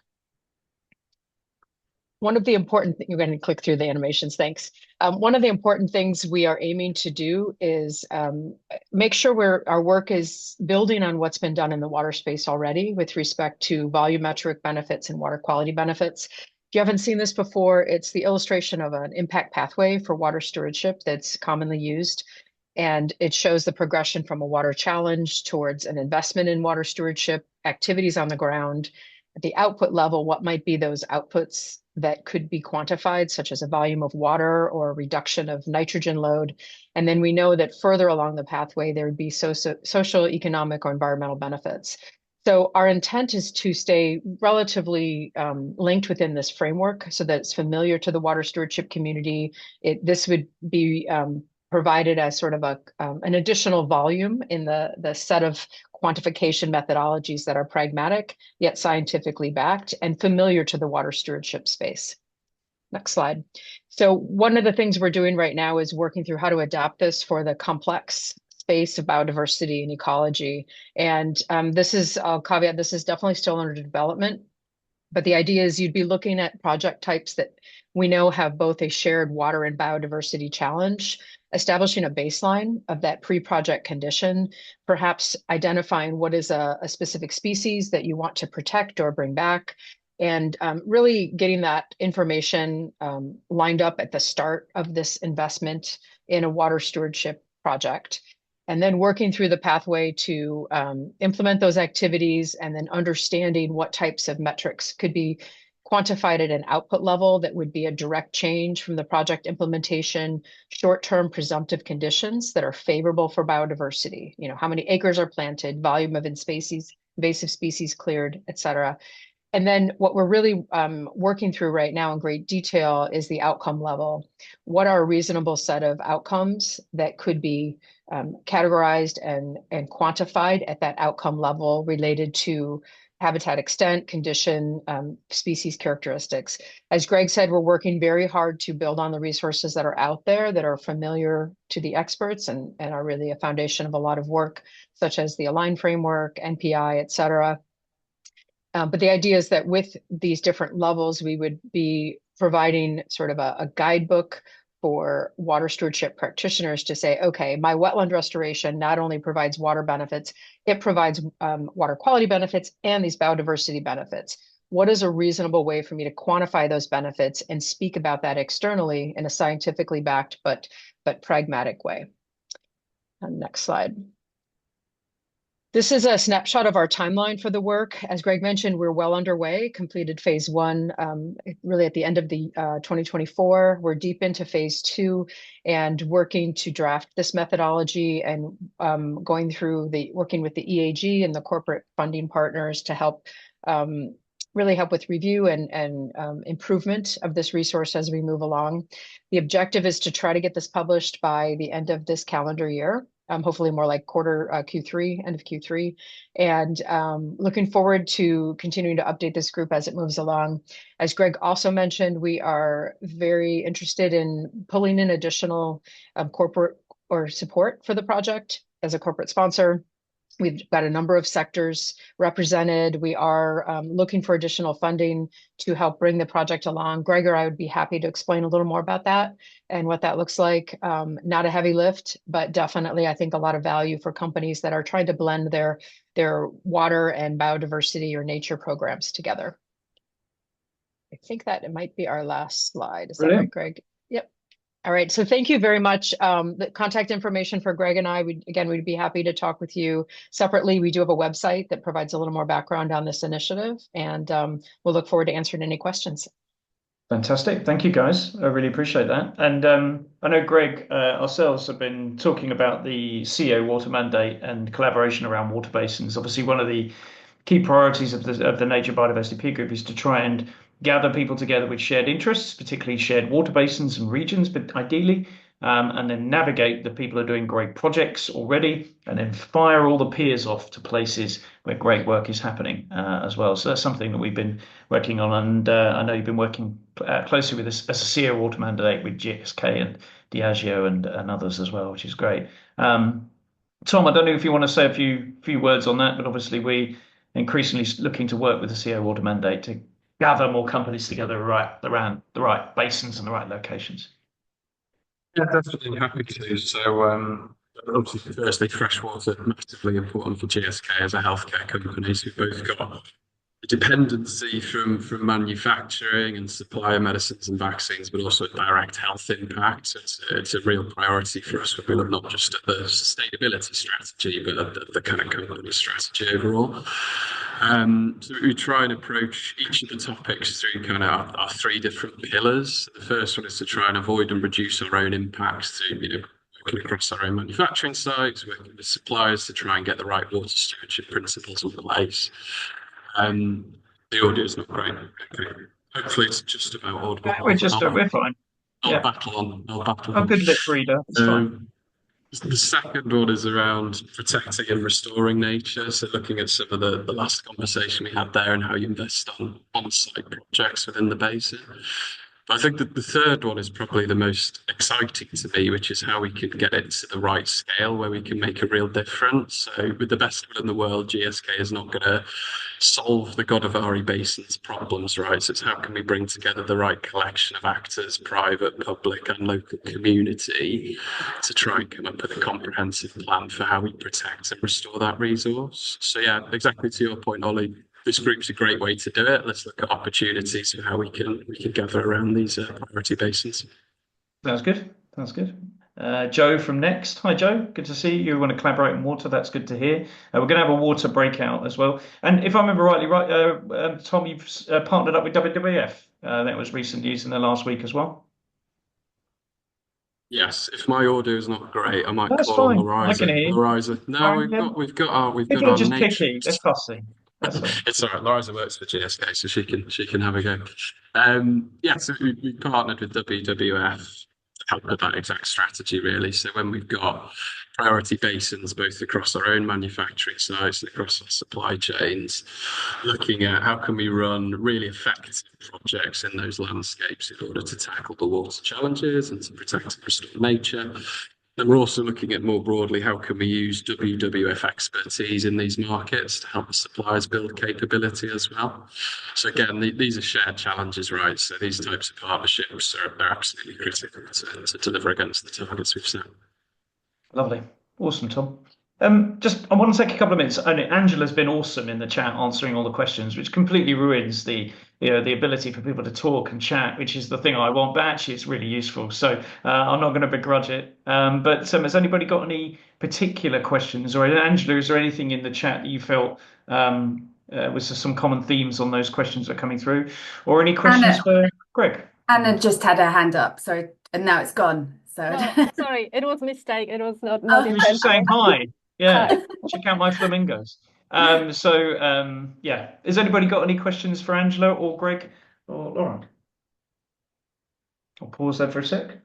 One of the important things, you're going to click through the animations, thanks. One of the important things we are aiming to do is make sure our work is building on what's been done in the water space already with respect to volumetric benefits and water quality benefits. If you haven't seen this before, it's the illustration of an impact pathway for water stewardship that's commonly used. And it shows the progression from a water challenge towards an investment in water stewardship, activities on the ground. At the output level, what might be those outputs that could be quantified, such as a volume of water or a reduction of nitrogen load. And then we know that further along the pathway, there would be social, economic, or environmental benefits. So our intent is to stay relatively linked within this framework so that it's familiar to the water stewardship community. This would be provided as sort of an additional volume in the set of quantification methodologies that are pragmatic, yet scientifically backed and familiar to the water stewardship space. Next slide. So one of the things we're doing right now is working through how to adapt this for the complex space of biodiversity and ecology. And I'll caveat, this is definitely still under development, but the idea is you'd be looking at project types that we know have both a shared water and biodiversity challenge, establishing a baseline of that pre-project condition, perhaps identifying what is a specific species that you want to protect or bring back, and really getting that information lined up at the start of this investment in a water stewardship project. And then working through the pathway to implement those activities and then understanding what types of metrics could be quantified at an output level that would be a direct change from the project implementation, short-term presumptive conditions that are favorable for biodiversity. You know, how many acres are planted, volume of invasive species cleared, et cetera. And then what we're really working through right now in great detail is the outcome level. What are a reasonable set of outcomes that could be categorized and quantified at that outcome level related to habitat extent, condition, species characteristics. As Greg said, we're working very hard to build on the resources that are out there that are familiar to the experts and are really a foundation of a lot of work, such as the Align framework, NPI, et cetera. But the idea is that with these different levels, we would be providing sort of a guidebook for water stewardship practitioners to say, okay, my wetland restoration not only provides water benefits, it provides water quality benefits and these biodiversity benefits. What is a reasonable way for me to quantify those benefits and speak about that externally in a scientifically backed but pragmatic way? Next slide. This is a snapshot of our timeline for the work. As Greg mentioned, we're well underway, completed phase one really at the end of the 2024. We're deep into phase two and working to draft this methodology and working with the EAG and the corporate funding partners to help really help with review and improvement of this resource as we move along. The objective is to try to get this published by the end of this calendar year. hopefully more like Q3, end of Q3. And looking forward to continuing to update this group as it moves along. As Greg also mentioned, we are very interested in pulling in additional corporate or support for the project as a corporate sponsor. We've got a number of sectors represented. We are looking for additional funding to help bring the project along. Greg or I would be happy to explain a little more about that and what that looks like. Not a heavy lift, but definitely I think a lot of value for companies that are trying to blend their water and biodiversity or nature programs together. I think that it might be our last slide. Is that right, Greg? Yep. All right. So thank you very much. The contact information for Greg and I, we'd be happy to talk with you separately. We do have a website that provides a little more background on this initiative, and we'll look forward to answering any questions. Fantastic. Thank you, guys. I really appreciate that. And I know Greg, ourselves have been talking about the CEO water mandate and collaboration around water basins. Obviously, one of the key priorities of the Nature Biodiversity Peer Group is to try and gather people together with shared interests, particularly shared water basins and regions, but ideally, and then navigate the people who are doing great projects already, and then fire all the peers off to places where great work is happening as well. So that's something that we've been working on, and I know you've been working closely with us as a CEO water mandate with GSK and Diageo and others as well, which is great. Tom, I don't know if you want to say a few words on that, but obviously we increasingly looking to work with the CO water mandate to gather more companies together around the right basins and the right locations. Yeah, definitely happy to. So, obviously, firstly, freshwater massively important for GSK as a healthcare company. So we've both got a dependency from manufacturing and supply of medicines and vaccines, but also direct health impact. So it's a real priority for us when we look not just at the sustainability strategy, but at the kind of company strategy overall. So we try and approach each of the topics through kind of our three different pillars. The first one is to try and avoid and reduce our own impacts through, working across our own manufacturing sites, working with suppliers to try and get the right water stewardship principles in place. The audio is not great. Okay. Hopefully it's just about audible. We're fine. I'll battle on. I'm good lip reader. It's fine. The second one is around protecting and restoring nature. So looking at some of the last conversation we had there and how you invest on-site projects within the basin. But I think that the third one is probably the most exciting to me, which is how we can get it to the right scale where we can make a real difference. So with the best will in the world, GSK is not going to solve the Godavari Basin's problems, right? So it's how can we bring together the right collection of actors, private, public, and local community, to try and come up with a comprehensive plan for how we protect and restore that resource. So yeah, exactly to your point, Ollie. This group's a great way to do it. Let's look at opportunities for how we can gather around these priority basins. Sounds good. Joe from Next. Hi, Joe. Good to see you. You want to collaborate on water. That's good to hear. We're going to have a water breakout as well. And if I remember rightly, Tom, you've partnered up with WWF. That was recent news in the last week as well. Yes, if my audio is not great, I might That's call on fine. Loriza. I can hear you. Loriza. No, we've got our just nature. picky. They're fussy. That's all. It's all right. Loriza works for GSK, so she can have a go. Yeah, so we partnered with WWF to help with that exact strategy, really. So when we've got priority basins, both across our own manufacturing sites and across our supply chains, looking at how can we run really effective projects in those landscapes in order to tackle the water challenges and to protect and restore nature. And we're also looking at more broadly, how can we use WWF expertise in these markets to help the suppliers build capability as well? So again, these are shared challenges, right? So these types of partnerships are absolutely critical to deliver against the targets we've set. Lovely. Awesome, Tom. I want to take a couple of minutes. Angela's been awesome in the chat answering all the questions, which completely ruins the ability for people to talk and chat, which is the thing I want, but actually it's really useful. So I'm not going to begrudge it. But has anybody got any particular questions? Or Angela, is there anything in the chat that you felt was some common themes on those questions that are coming through? Or any questions for Greg? Anna just had her hand up, sorry, and now it's gone. So sorry, it was a mistake. It was not She was just saying hi. Yeah, check out my flamingos. Has anybody got any questions for Angela or Greg or Lauren? I'll pause there for a sec.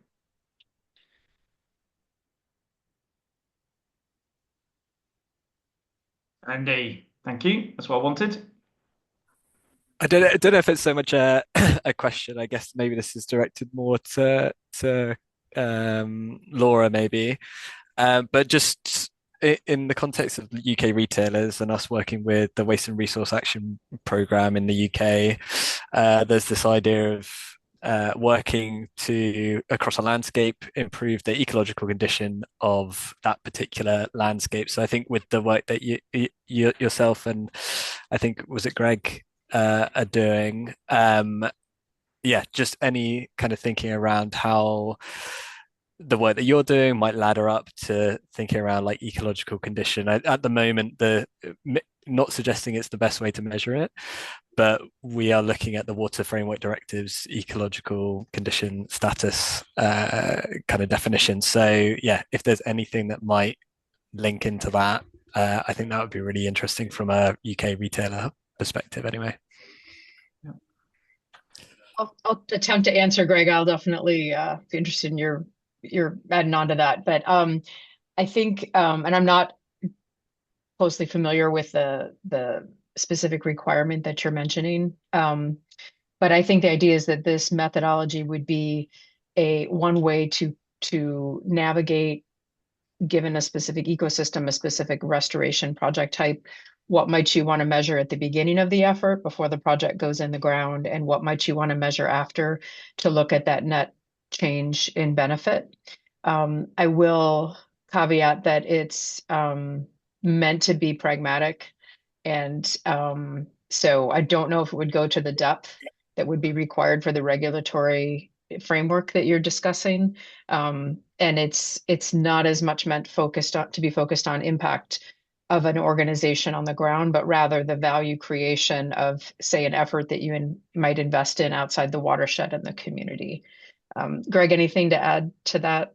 Andy, thank you. That's what I wanted. I don't know if it's so much a a question. I guess maybe this is directed more to Laura, maybe. But just in the context of UK retailers and us working with the Waste and Resource Action Programme in the UK, there's this idea of working to across a landscape improve the ecological condition of that particular landscape. So I think with the work that you yourself and I think was it Greg are doing, yeah, just any kind of thinking around how the work that you're doing might ladder up to thinking around like ecological condition. At the moment, not suggesting it's the best way to measure it, but we are looking at the Water Framework Directive's ecological condition status kind of definition. So yeah, if there's anything that might link into that, I think that would be really interesting from a UK retailer perspective anyway. I'll attempt to answer, Greg. I'll definitely be interested in your adding on to that. But I think, and I'm not closely familiar with the specific requirement that you're mentioning, but I think the idea is that this methodology would be one way to navigate, given a specific ecosystem, a specific restoration project type. What might you want to measure at the beginning of the effort before the project goes in the ground, and what might you want to measure after to look at that net change in benefit? I will caveat that it's meant to be pragmatic, and so I don't know if it would go to the depth that would be required for the regulatory framework that you're discussing, and it's not as much meant to be focused on impact of an organization on the ground, but rather the value creation of, say, an effort that you might invest in outside the watershed and the community. Greg, anything to add to that?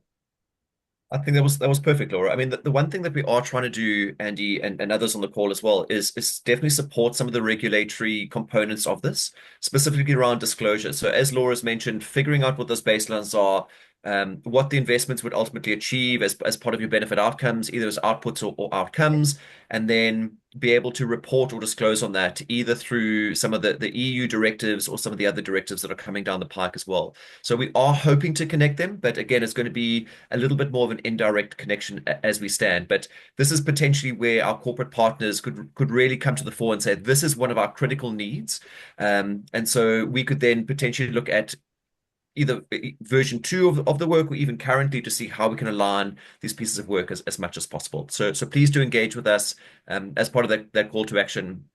I think that was perfect, Laura. I mean, the one thing that we are trying to do, Andy, and others on the call as well, is definitely support some of the regulatory components of this, specifically around disclosure. So as Laura's mentioned, figuring out what those baselines are, what the investments would ultimately achieve as part of your benefit outcomes, either as outputs or outcomes, and then be able to report or disclose on that either through some of the EU directives or some of the other directives that are coming down the pike as well. So we are hoping to connect them, but again, it's going to be a little bit more of an indirect connection as we stand. But this is potentially where our corporate partners could really come to the fore and say, this is one of our critical needs. And so we could then potentially look at either version 2 of the work or even currently to see how we can align these pieces of work as much as possible. So please do engage with us as part of that call to action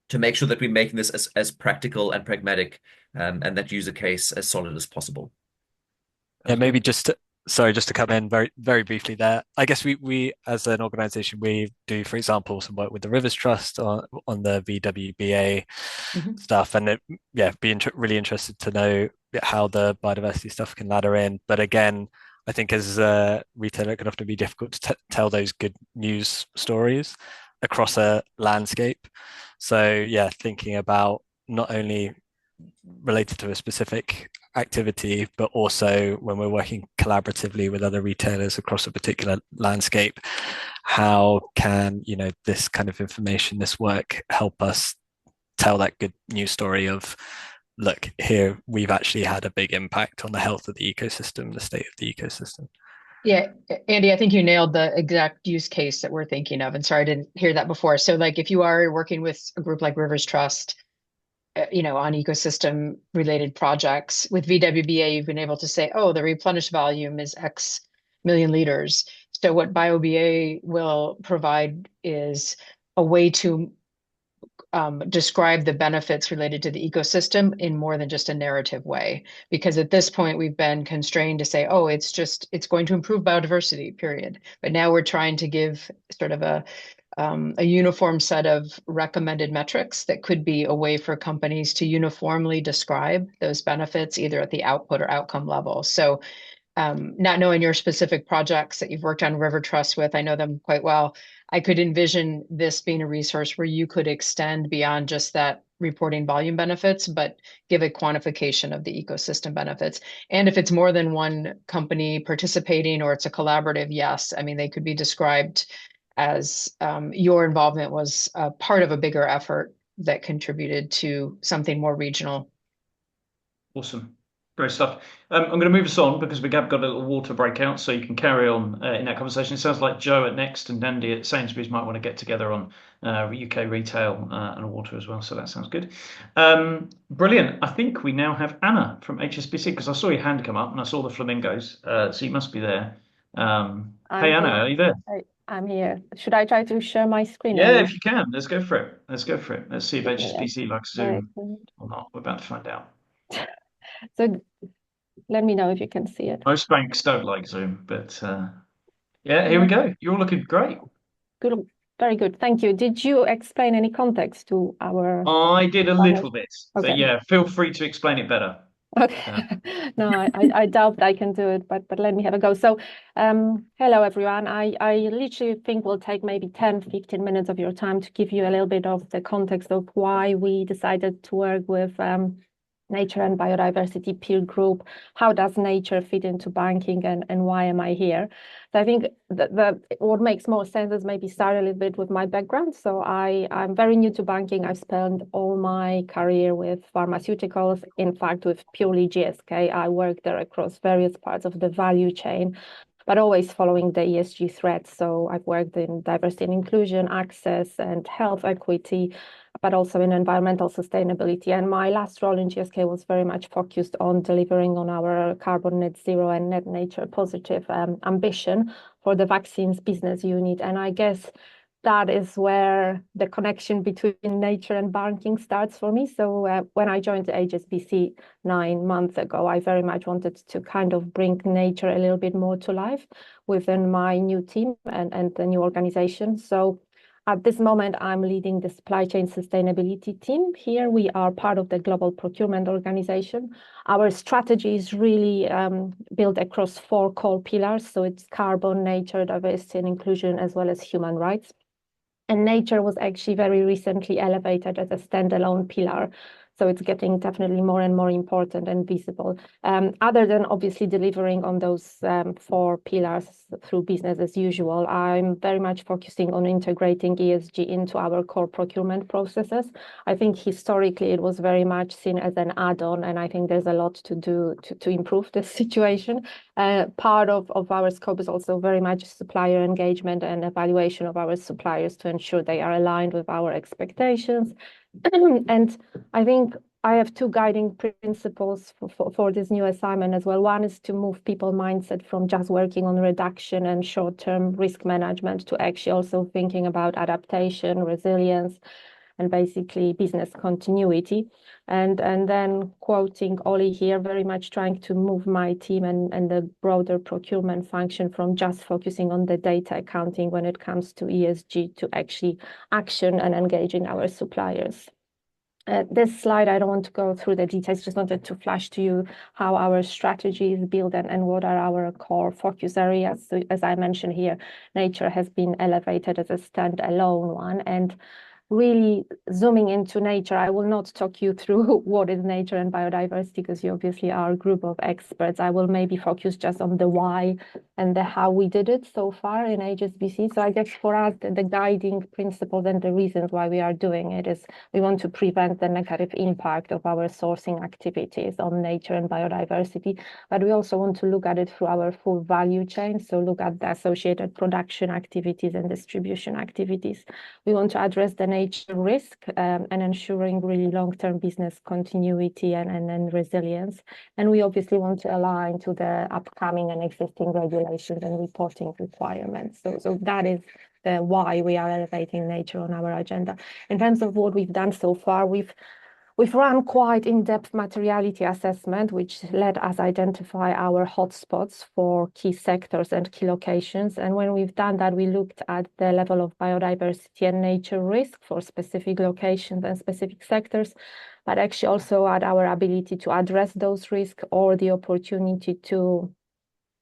to make sure that we're making this as practical and pragmatic and that user case as solid as possible. Yeah, maybe sorry, just to come in very, very briefly there. I guess we as an organization, we do, for example, some work with the Rivers Trust on the VWBA stuff. And be really interested to know how the biodiversity stuff can ladder in. But again, I think as a retailer, it can often be difficult to tell those good news stories across a landscape. So yeah, thinking about not only related to a specific activity, but also when we're working collaboratively with other retailers across a particular landscape, how can, this kind of information, this work help us tell that good news story of, look, here we've actually had a big impact on the health of the ecosystem, the state of the ecosystem. Yeah, Andy, I think you nailed the exact use case that we're thinking of. And sorry, I didn't hear that before. So like if you are working with a group like Rivers Trust, on ecosystem related projects with VWBA, you've been able to say, oh, the replenished volume is X million liters. So what BioBA will provide is a way to describe the benefits related to the ecosystem in more than just a narrative way. Because at this point, we've been constrained to say, oh, it's going to improve biodiversity, period. But now we're trying to give sort of a uniform set of recommended metrics that could be a way for companies to uniformly describe those benefits, either at the output or outcome level. So not knowing your specific projects that you've worked on River Trust with, I know them quite well. I could envision this being a resource where you could extend beyond just that reporting volume benefits, but give a quantification of the ecosystem benefits. And if it's more than one company participating or it's a collaborative, yes, I mean, they could be described as your involvement was part of a bigger effort that contributed to something more regional. Awesome. Great stuff. I'm going to move us on because we have got a little water breakout, so you can carry on in that conversation. It sounds like Joe at Next and Andy at Sainsbury's might want to get together on UK retail and water as well, so that sounds good. Brilliant. I think we now have Anna from HSBC because I saw your hand come up and I saw the flamingos, so you must be there. Hey, Anna, are you there? I'm here. Should I try to share my screen? Yeah, if you can. Let's go for it. Let's go for it. Let's see if Yeah. HSBC likes Very Zoom good. or not. We're about to find out. So let me know if you can see it. Most banks don't like Zoom, but yeah, here we go. You're all looking great. Good, very good. Thank you. Did you explain any context to our I did a little bit, but Okay. yeah, feel free to explain it better. Okay. No, I doubt that I can do it, but let me have a go. So, hello everyone. I literally think we'll take maybe 10, 15 minutes of your time to give you a little bit of the context of why we decided to work with Nature and Biodiversity peer group. How does nature fit into banking and why am I here? So I think that what makes more sense is maybe start a little bit with my background. So I'm very new to banking. I've spent all my career with pharmaceuticals, in fact, with purely GSK. I worked there across various parts of the value chain, but always following the ESG threats. So I've worked in diversity and inclusion, access and health equity, but also in environmental sustainability. And my last role in GSK was very much focused on delivering on our carbon net zero and net nature positive ambition for the vaccines business unit. And I guess that is where the connection between nature and banking starts for me. So when I joined the HSBC 9 months ago, I very much wanted to kind of bring nature a little bit more to life within my new team and the new organization. So at this moment, I'm leading the supply chain sustainability team. Here we are part of the global procurement organization. Our strategy is really built across 4 core pillars. So it's carbon, nature, diversity and inclusion, as well as human rights. And nature was actually very recently elevated as a standalone pillar. So it's getting definitely more and more important and visible. Other than obviously delivering on those 4 pillars through business as usual, I'm very much focusing on integrating ESG into our core procurement processes. I think historically it was very much seen as an add-on, and I think there's a lot to do to improve this situation. Part of our scope is also very much supplier engagement and evaluation of our suppliers to ensure they are aligned with our expectations. And I think I have 2 guiding principles for this new assignment as well. One is to move people mindset from just working on reduction and short-term risk management to actually also thinking about adaptation, resilience, and basically business continuity. And then quoting Ollie here, very much trying to move my team and the broader procurement function from just focusing on the data accounting when it comes to ESG to actually action and engaging our suppliers. This slide, I don't want to go through the details, just wanted to flash to you how our strategy is built and what are our core focus areas. So as I mentioned here, nature has been elevated as a standalone one, and really zooming into nature, I will not talk you through what is nature and biodiversity because you obviously are a group of experts. I will maybe focus just on the why and the how we did it so far in HSBC. So I guess for us, the guiding principles and the reasons why we are doing it is we want to prevent the negative impact of our sourcing activities on nature and biodiversity, but we also want to look at it through our full value chain. So look at the associated production activities and distribution activities. We want to address the nature risk and ensuring really long-term business continuity and resilience. And we obviously want to align to the upcoming and existing regulations and reporting requirements. So that is the why we are elevating nature on our agenda. In terms of what we've done so far, we've run quite in-depth materiality assessment, which let us identify our hotspots for key sectors and key locations. And when we've done that, we looked at the level of biodiversity and nature risk for specific locations and specific sectors, but actually also at our ability to address those risks or the opportunity to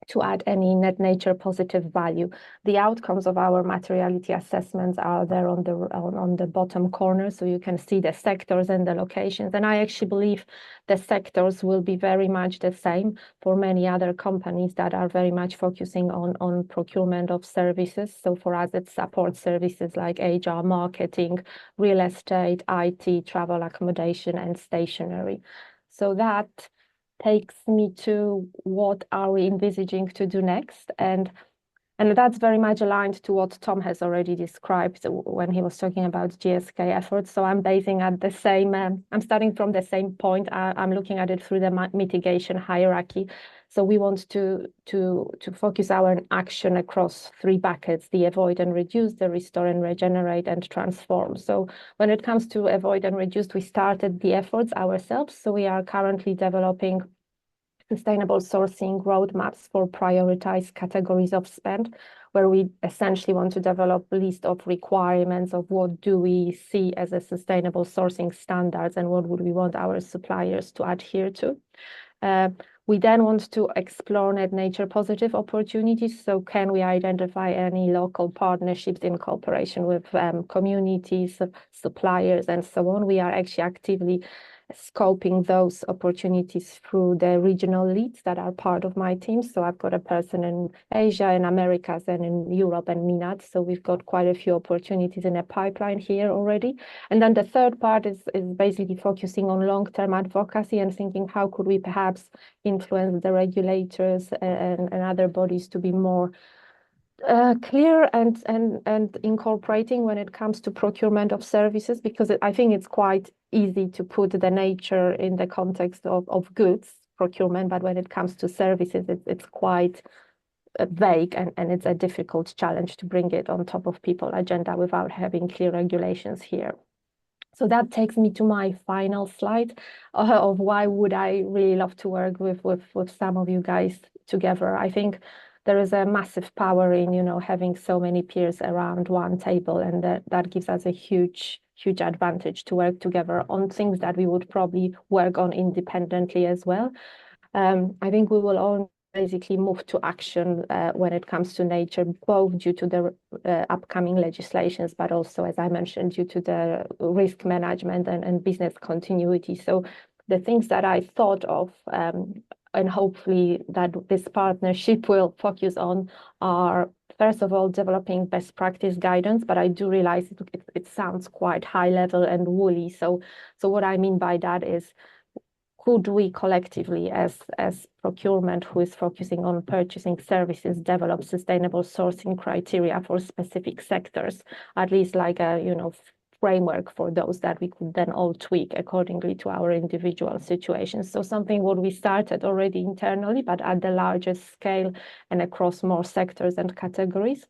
to add any net nature positive value. The outcomes of our materiality assessments are there on the bottom corner, so you can see the sectors and the locations. And I actually believe the sectors will be very much the same for many other companies that are very much focusing on procurement of services. So for us, it's support services like HR, marketing, real estate, IT, travel, accommodation, and stationery. So that takes me to what are we envisaging to do next, and that's very much aligned to what Tom has already described when he was talking about GSK efforts. So I'm basing at the same, I'm starting from the same point. I'm looking at it through the mitigation hierarchy. So we want to focus our action across three buckets: the avoid and reduce, the restore and regenerate, and transform. So when it comes to avoid and reduce, we started the efforts ourselves. So we are currently developing sustainable sourcing roadmaps for prioritized categories of spend, where we essentially want to develop a list of requirements of what do we see as a sustainable sourcing standards and what would we want our suppliers to adhere to. We then want to explore net nature positive opportunities. So can we identify any local partnerships in cooperation with communities, suppliers, and so on? We are actually actively scoping those opportunities through the regional leads that are part of my team. So I've got a person in Asia, in Americas, and in Europe and MENAT. So we've got quite a few opportunities in a pipeline here already. And then the third part is basically focusing on long-term advocacy and thinking how could we perhaps influence the regulators and other bodies to be more clear and incorporating when it comes to procurement of services, because I think it's quite easy to put the nature in the context of goods procurement, but when it comes to services, it's quite vague and it's a difficult challenge to bring it on top of people's agenda without having clear regulations here. So that takes me to my final slide of why would I really love to work with some of you guys together. I think there is a massive power in, having so many peers around one table, and that gives us a huge advantage to work together on things that we would probably work on independently as well. I think we will all basically move to action when it comes to nature, both due to the upcoming legislations, but also, as I mentioned, due to the risk management and business continuity. So the things that I thought of and hopefully that this partnership will focus on are, first of all, developing best practice guidance, but I do realize it sounds quite high level and woolly. So what I mean by that is, could we collectively, as procurement who is focusing on purchasing services, develop sustainable sourcing criteria for specific sectors, at least like a framework for those that we could then all tweak accordingly to our individual situations. So something what we started already internally, but at the largest scale and across more sectors and categories.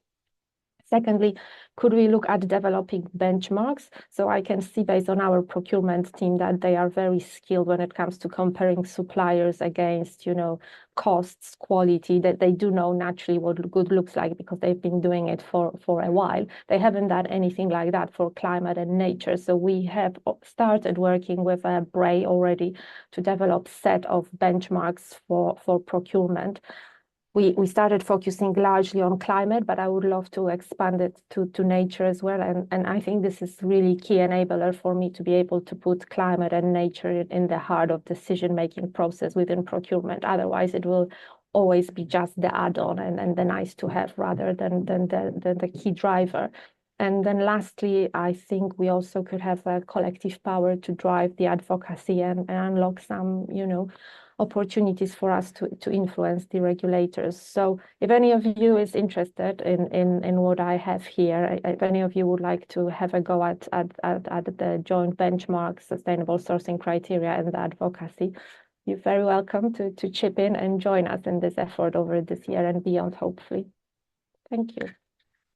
Secondly, could we look at developing benchmarks? So I can see based on our procurement team that they are very skilled when it comes to comparing suppliers against, costs, quality, that they do know naturally what good looks like because they've been doing it for a while. They haven't done anything like that for climate and nature. So we have started working with Bray already to develop set of benchmarks for procurement. We started focusing largely on climate, but I would love to expand it to nature as well. And I think this is really key enabler for me to be able to put climate and nature in the heart of decision-making process within procurement. Otherwise, it will always be just the add-on and the nice to have rather than the key driver. And then lastly, I think we also could have a collective power to drive the advocacy and unlock some, opportunities for us to influence the regulators. So if any of you is interested in what I have here, if any of you would like to have a go at the joint benchmark, sustainable sourcing criteria and the advocacy, you're very welcome to chip in and join us in this effort over this year and beyond, hopefully. Thank you.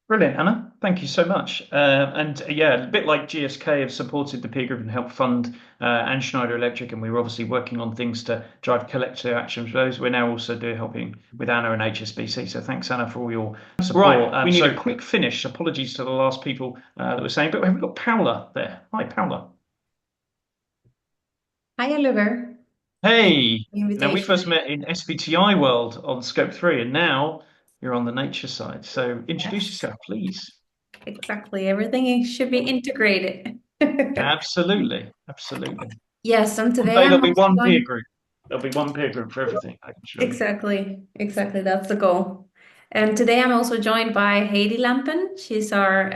Brilliant, Anna. Thank you so much. And yeah, a bit like GSK have supported the peer group and helped fund and Schneider Electric, and we're obviously working on things to drive collective action for those. We're now also helping with Anna and HSBC. So thanks, Anna, for all your support. Right, we need a quick finish. Apologies to the last people that were saying, but we've got Paula there. Hi, Paula. Hi, Oliver. Hey, the now we first invitation. met in SBTI world on Scope 3, and now you're on the nature side. So introduce Yes, yourself, please. exactly. Everything should be integrated. Absolutely, absolutely. Yes, and One today day I'm there'll be also one peer going. group. There'll be one peer group for everything, I can assure you. Exactly. That's the goal. And today I'm also joined by Heidi Lampen. She's our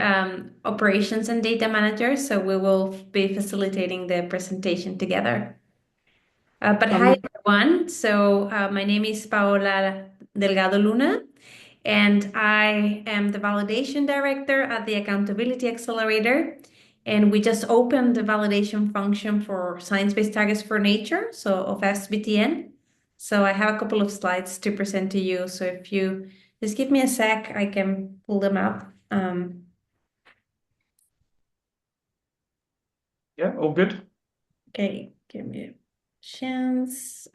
operations and data manager, so we will be facilitating the presentation together. But hi, Um, everyone. So my name is Paola Delgado Luna, and I am the validation director at the Accountability Accelerator. And we just opened the validation function for science-based targets for nature, so of SBTN. So I have a couple of slides to present to you. So if you just give me a sec, I can pull them up. Yeah, all good. Okay, give me a chance.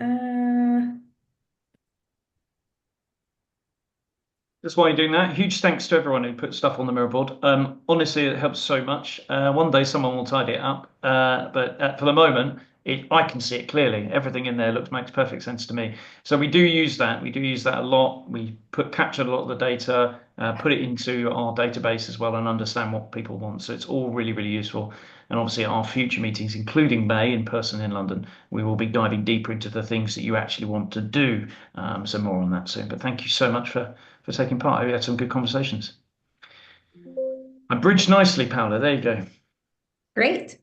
That's why you're doing that. Huge thanks to everyone who put stuff on the mirror board. Honestly, it helps so much. One day someone will tidy it up, but for the moment, I can see it clearly. Everything in there makes perfect sense to me. So we do use that. We do use that a lot. We capture a lot of the data, put it into our database as well, and understand what people want. So it's all really, really useful. And obviously, at our future meetings, including May in person in London, we will be diving deeper into the things that you actually want to do. So more on that soon. But thank you so much for taking part. We had some good conversations. I bridged nicely, Paola. There you go. Great.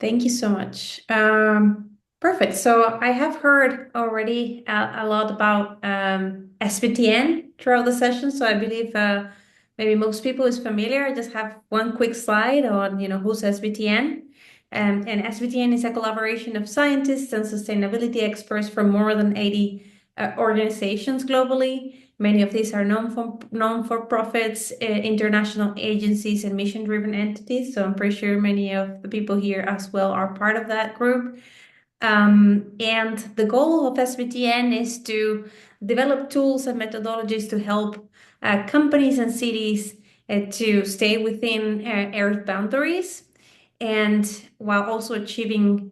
Thank you so much. Perfect. So I have heard already a lot about SBTN throughout the session. So I believe maybe most people is familiar. I just have one quick slide on, who's SBTN. And SBTN is a collaboration of scientists and sustainability experts from more than 80 organizations globally. Many of these are non-for-profits, international agencies, and mission-driven entities. So I'm pretty sure many of the people here as well are part of that group. And the goal of SBTN is to develop tools and methodologies to help companies and cities to stay within Earth boundaries, and while also achieving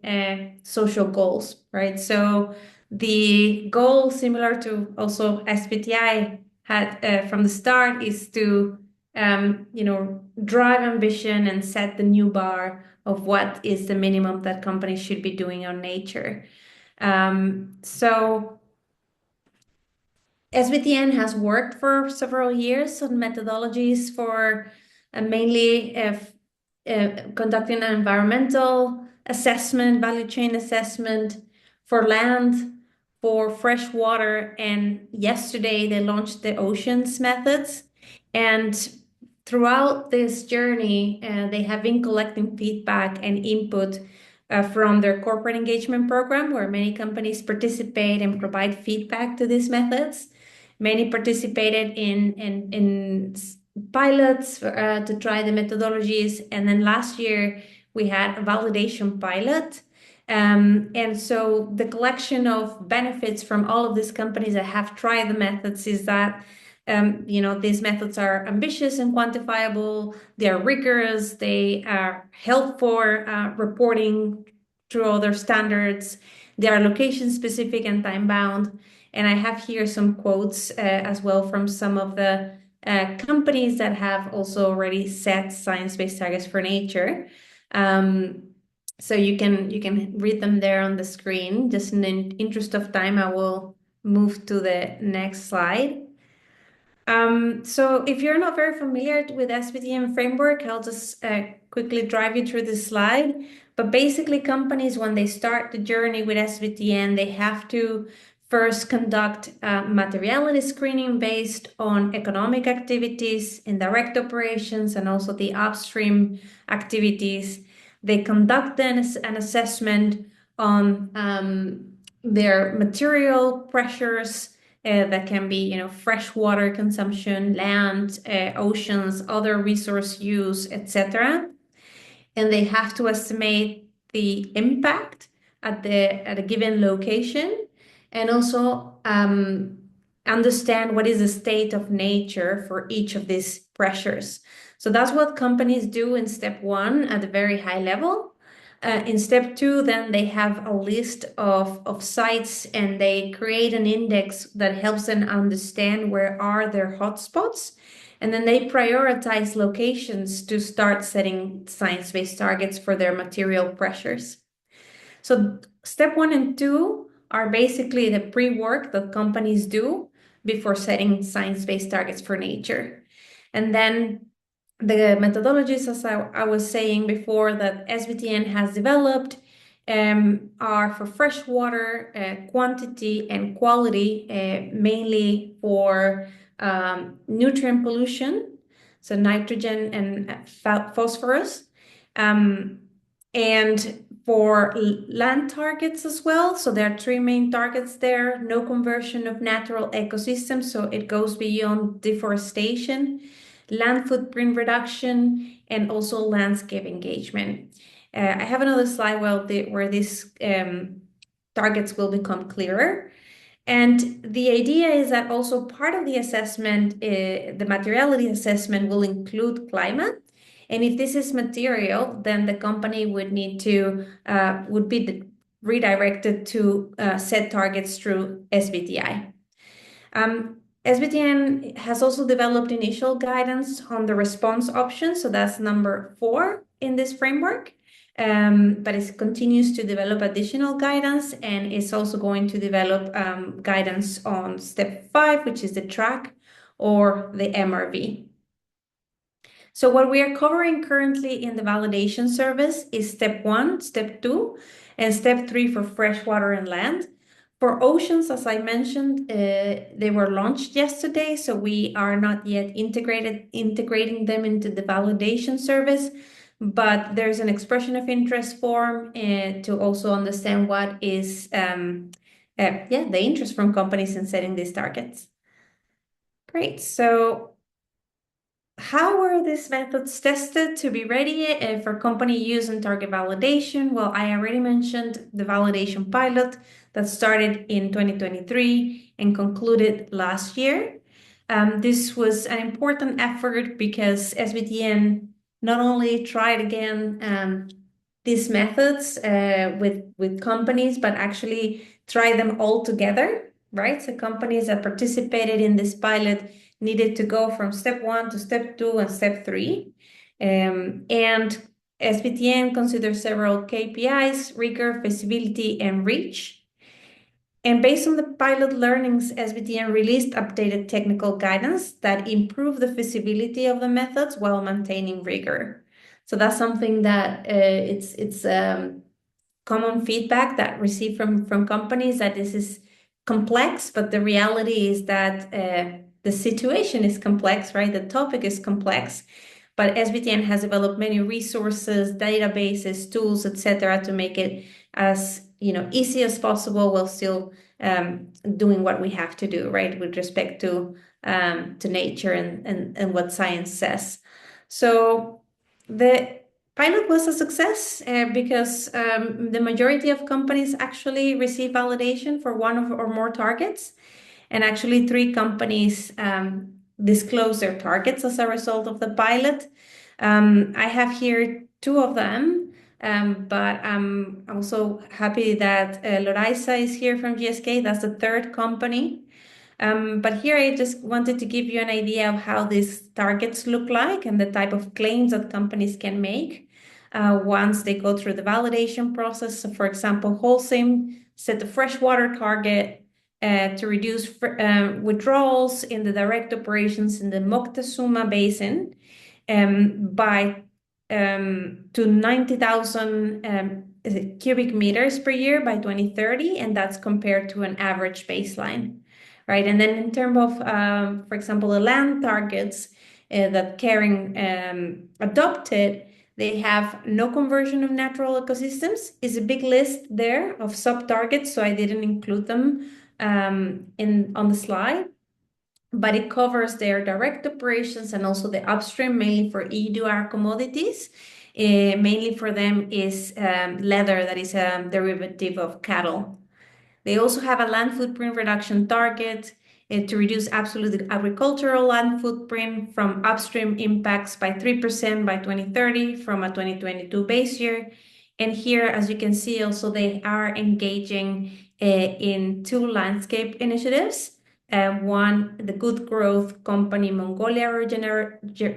social goals, right? So the goal, similar to also SBTI had from the start, is to drive ambition and set the new bar of what is the minimum that companies should be doing on nature. So SBTN has worked for several years on methodologies for mainly conducting an environmental assessment, value chain assessment for land, for fresh water, and yesterday they launched the oceans methods. And throughout this journey, they have been collecting feedback and input from their corporate engagement program, where many companies participate and provide feedback to these methods. Many participated in pilots to try the methodologies. And then last year, we had a validation pilot. And so the collection of benefits from all of these companies that have tried the methods is that these methods are ambitious and quantifiable. They are rigorous. They are help for reporting through other standards. They are location specific and time bound. And I have here some quotes as well from some of the companies that have also already set science-based targets for nature. So you can read them there on the screen. Just in the interest of time, I will move to the next slide. So if you're not very familiar with SBTN framework, I'll just quickly drive you through this slide. But basically, companies, when they start the journey with SBTN, they have to first conduct materiality screening based on economic activities, indirect operations, and also the upstream activities. They conduct an assessment on their material pressures, that can be, fresh water consumption, land, oceans, other resource use, etc. And they have to estimate the impact at a given location, and also understand what is the state of nature for each of these pressures. So that's what companies do in step one at a very high level. In step 2, then they have a list of sites, and they create an index that helps them understand where are their hotspots. And then they prioritize locations to start setting science-based targets for their material pressures. So step 1 and 2 are basically the pre-work that companies do before setting science-based targets for nature. And then the methodologies, as I was saying before, that SBTN has developed are for freshwater quantity and quality, mainly for nutrient pollution, so nitrogen and phosphorus, and for land targets as well. So there are 3 main targets there: no conversion of natural ecosystems, so it goes beyond deforestation, land footprint reduction, and also landscape engagement. I have another slide where these targets will become clearer. And the idea is that also part of the assessment, the materiality assessment, will include climate. And if this is material, then the company would need to, would be redirected to set targets through SBTI. SBTN has also developed initial guidance on the response option, so that's number 4 in this framework. But it continues to develop additional guidance, and it's also going to develop guidance on step 5, which is the track or the MRV. So what we are covering currently in the validation service is step 1, step 2, and step 3 for freshwater and land. For oceans, as I mentioned, they were launched yesterday, so we are not yet integrating them into the validation service, but there's an expression of interest form to also understand what is the interest from companies in setting these targets. Great. So how were these methods tested to be ready for company use and target validation? Well, I already mentioned the validation pilot that started in 2023 and concluded last year. This was an important effort because SBTN not only tried again these methods with companies, but actually tried them all together, right? So companies that participated in this pilot needed to go from step 1 to step 2 and step 3. And SBTN considers several KPIs: rigor, feasibility, and reach. And based on the pilot learnings, SBTN released updated technical guidance that improve the feasibility of the methods while maintaining rigor. So that's something that it's common feedback that received from companies, that this is complex, but the reality is that the situation is complex, right? The topic is complex, but SBTN has developed many resources, databases, tools, etc., to make it as easy as possible while still doing what we have to do, right, with respect to nature and what science says. So the pilot was a success because the majority of companies actually receive validation for one or more targets, and actually 3 companies disclose their targets as a result of the pilot. I have here 2 of them. But I'm also happy that Loraisa is here from GSK. That's the 3rd company. But here I just wanted to give you an idea of how these targets look like and the type of claims that companies can make once they go through the validation process. So for example, Holcim set the freshwater target to reduce withdrawals in the direct operations in the Moctezuma Basin by to 90,000 cubic meters per year by 2030, and that's compared to an average baseline, right? And then in terms of, for example, the land targets that Kering adopted, they have no conversion of natural ecosystems. It's a big list there of sub-targets, so I didn't include them on the slide. But it covers their direct operations and also the upstream, mainly for EUR commodities. Mainly for them is leather, that is a derivative of cattle. They also have a land footprint reduction target to reduce absolute agricultural land footprint from upstream impacts by 3% by 2030 from a 2022 base year. And here, as you can see, also they are engaging in 2 landscape initiatives. One, the Good Growth Company Mongolia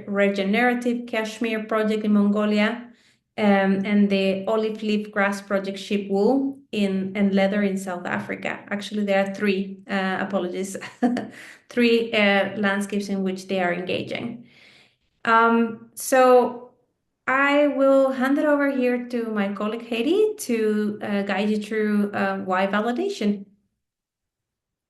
Regenerative Cashmere Project in Mongolia, and the Olive Leaf Grass Project Sheep Wool and Leather in South Africa. Actually, there are 3, apologies, 3 landscapes in which they are engaging. So I will hand it over here to my colleague Heidi to guide you through why validation.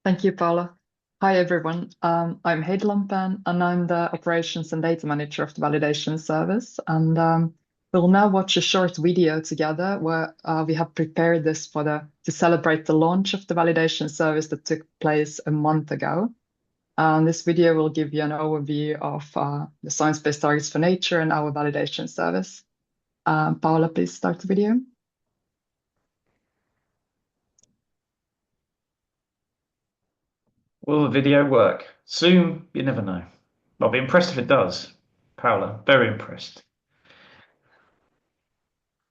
Thank you, Paula. Hi, everyone. I'm Heidi Lampen, and I'm the Operations and Data Manager of the Validation Service. And we'll now watch a short video together where we have prepared this to celebrate the launch of the Validation Service that took place a month ago. This video will give you an overview of the Science-Based Targets for Nature and our validation service. Paula, please start the video. Will the video work? Soon, you never know. I'll be impressed if it does. Paula, very impressed.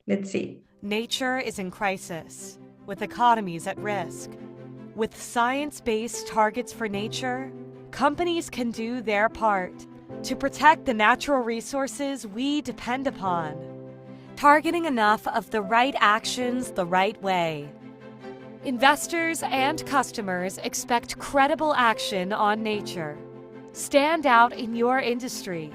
Let's see. Nature is in crisis, with economies at risk. With science-based targets for nature, companies can do their part to protect the natural resources we depend upon, targeting enough of the right actions the right way. Investors and customers expect credible action on nature. Stand out in your industry.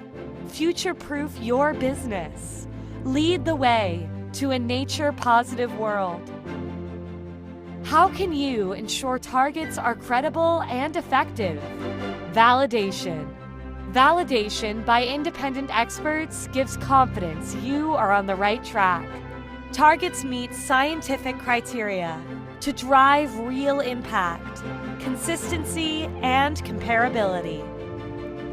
Future-proof your business. Lead the way to a nature-positive world. How can you ensure targets are credible and effective? Validation. Validation by independent experts gives confidence you are on the right track. Targets meet scientific criteria to drive real impact, consistency, and comparability.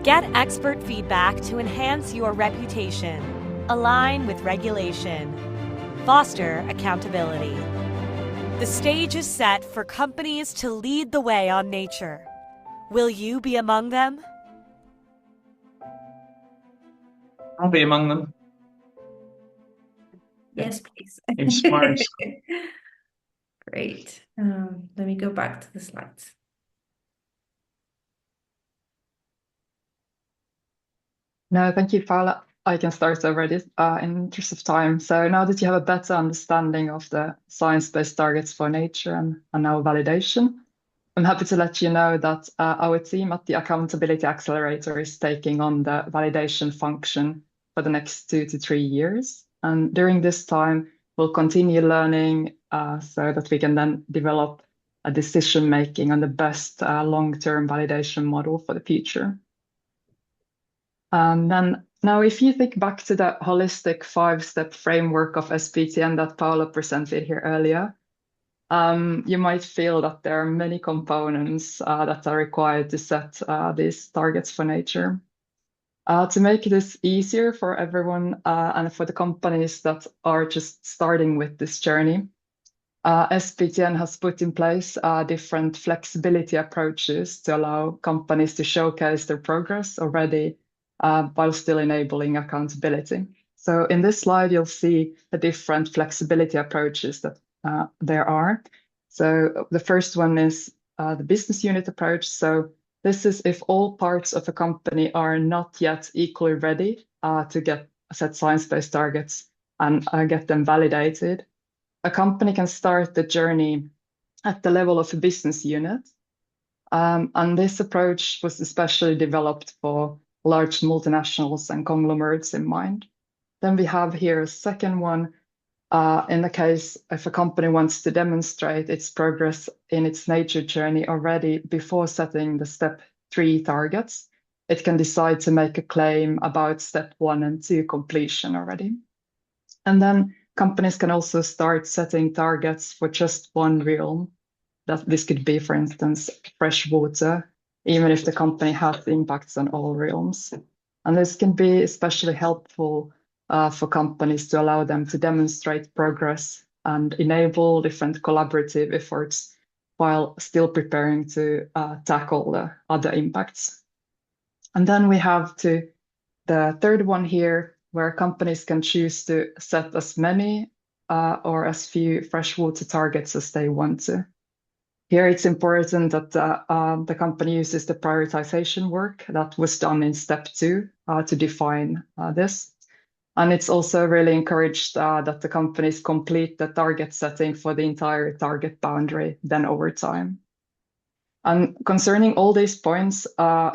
Get expert feedback to enhance your reputation, align with regulation, foster accountability. The stage is set for companies to lead the way on nature. Will you be among them? I'll be among them. Yes, please. Inspiring. Great. Let me go back to the slides. No, thank you, Paula. I can start already in interest of time. So now that you have a better understanding of the science-based targets for nature and our validation, I'm happy to let you know that our team at the Accountability Accelerator is taking on the validation function for the next 2 to 3 years. And during this time, we'll continue learning so that we can then develop a decision-making on the best long-term validation model for the future. And then now, if you think back to the holistic 5-step framework of SBTN that Paula presented here earlier, you might feel that there are many components that are required to set these targets for nature. To make this easier for everyone and for the companies that are just starting with this journey, SBTN has put in place different flexibility approaches to allow companies to showcase their progress already while still enabling accountability. So in this slide, you'll see the different flexibility approaches that there are. So the first one is the business unit approach. So this is if all parts of a company are not yet equally ready to set science-based targets and get them validated. A company can start the journey at the level of a business unit. And this approach was especially developed for large multinationals and conglomerates in mind. Then we have here a second one. In the case if a company wants to demonstrate its progress in its nature journey already before setting the step 3 targets, it can decide to make a claim about step 1 and 2 completion already. And then companies can also start setting targets for just one realm. That this could be, for instance, fresh water, even if the company has impacts on all realms. And this can be especially helpful for companies to allow them to demonstrate progress and enable different collaborative efforts while still preparing to tackle the other impacts. And then we have the third one here, where companies can choose to set as many or as few freshwater targets as they want to. Here, it's important that the company uses the prioritization work that was done in step 2 to define this. And it's also really encouraged that the companies complete the target setting for the entire target boundary then over time. And concerning all these points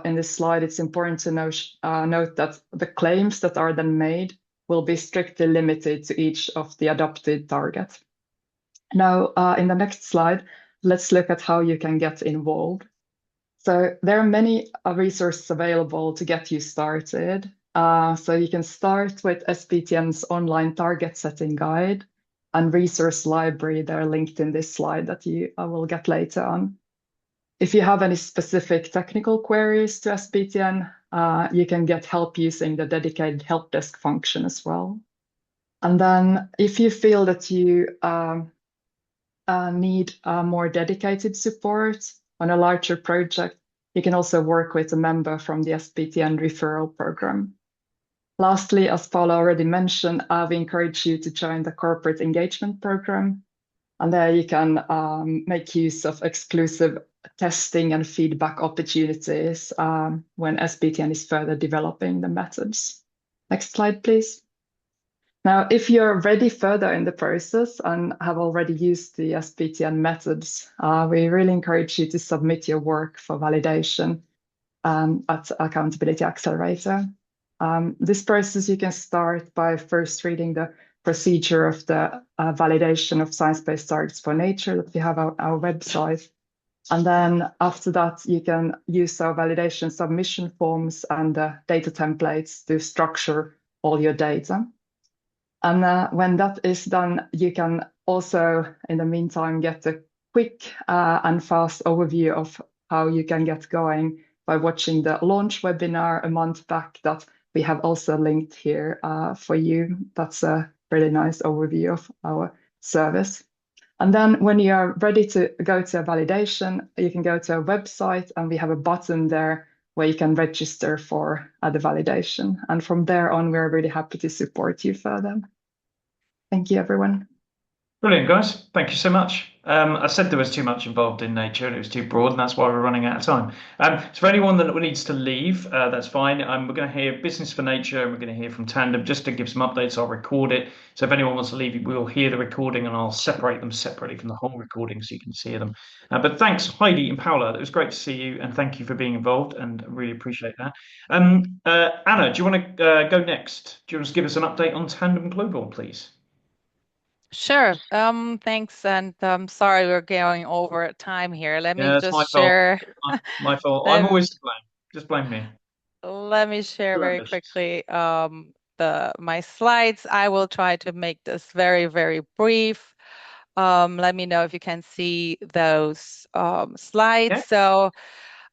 in this slide, it's important to note that the claims that are then made will be strictly limited to each of the adopted targets. Now, in the next slide, let's look at how you can get involved. So there are many resources available to get you started. So you can start with SBTN's online target setting guide and resource library. They're linked in this slide that I will get later on. If you have any specific technical queries to SBTN, you can get help using the dedicated help desk function as well. And then if you feel that you need more dedicated support on a larger project, you can also work with a member from the SBTN referral program. Lastly, as Paula already mentioned, we encourage you to join the corporate engagement program. And there you can make use of exclusive testing and feedback opportunities when SBTN is further developing the methods. Next slide, please. Now, if you're ready further in the process and have already used the SBTN methods, we really encourage you to submit your work for validation at Accountability Accelerator. This process you can start by first reading the procedure of the validation of science-based targets for nature that we have on our website. And then after that, you can use our validation submission forms and data templates to structure all your data. And when that is done, you can also, in the meantime, get a quick and fast overview of how you can get going by watching the launch webinar a month back that we have also linked here for you. That's a really nice overview of our service. And then when you are ready to go to a validation, you can go to our website and we have a button there where you can register for the validation. And from there on, we're really happy to support you further. Thank you, everyone. Brilliant, guys. Thank you so much. I said there was too much involved in nature and it was too broad, and that's why we're running out of time. So for anyone that needs to leave, that's fine. We're going to hear Business for Nature and we're going to hear from Tandem just to give some updates. I'll record it. So if anyone wants to leave, we'll hear the recording and I'll separate them separately from the whole recording so you can see them. But thanks, Heidi and Paula. It was great to see you and thank you for being involved and I really appreciate that. Anna, do you want to go next? Do you want to give us an update on Tandem Global, please? Sure. Thanks. And sorry, we're going over time here. Let me just my share. Fault. My fault. I'm always to blame. Just blame me. Let me share very quickly my slides. I will try to make this very, very brief. Let me know if you can see those slides. Yeah. So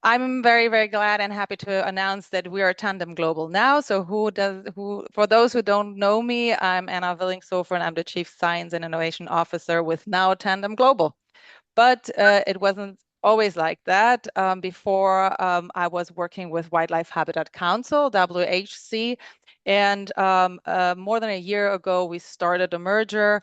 I'm very, very glad and happy to announce that we are Tandem Global now. So for those who don't know me, I'm Anna Willingshofer and I'm the Chief Science and Innovation Officer with now Tandem Global. But it wasn't always like that. Before I was working with Wildlife Habitat Council, WHC, and more than a year ago, we started a merger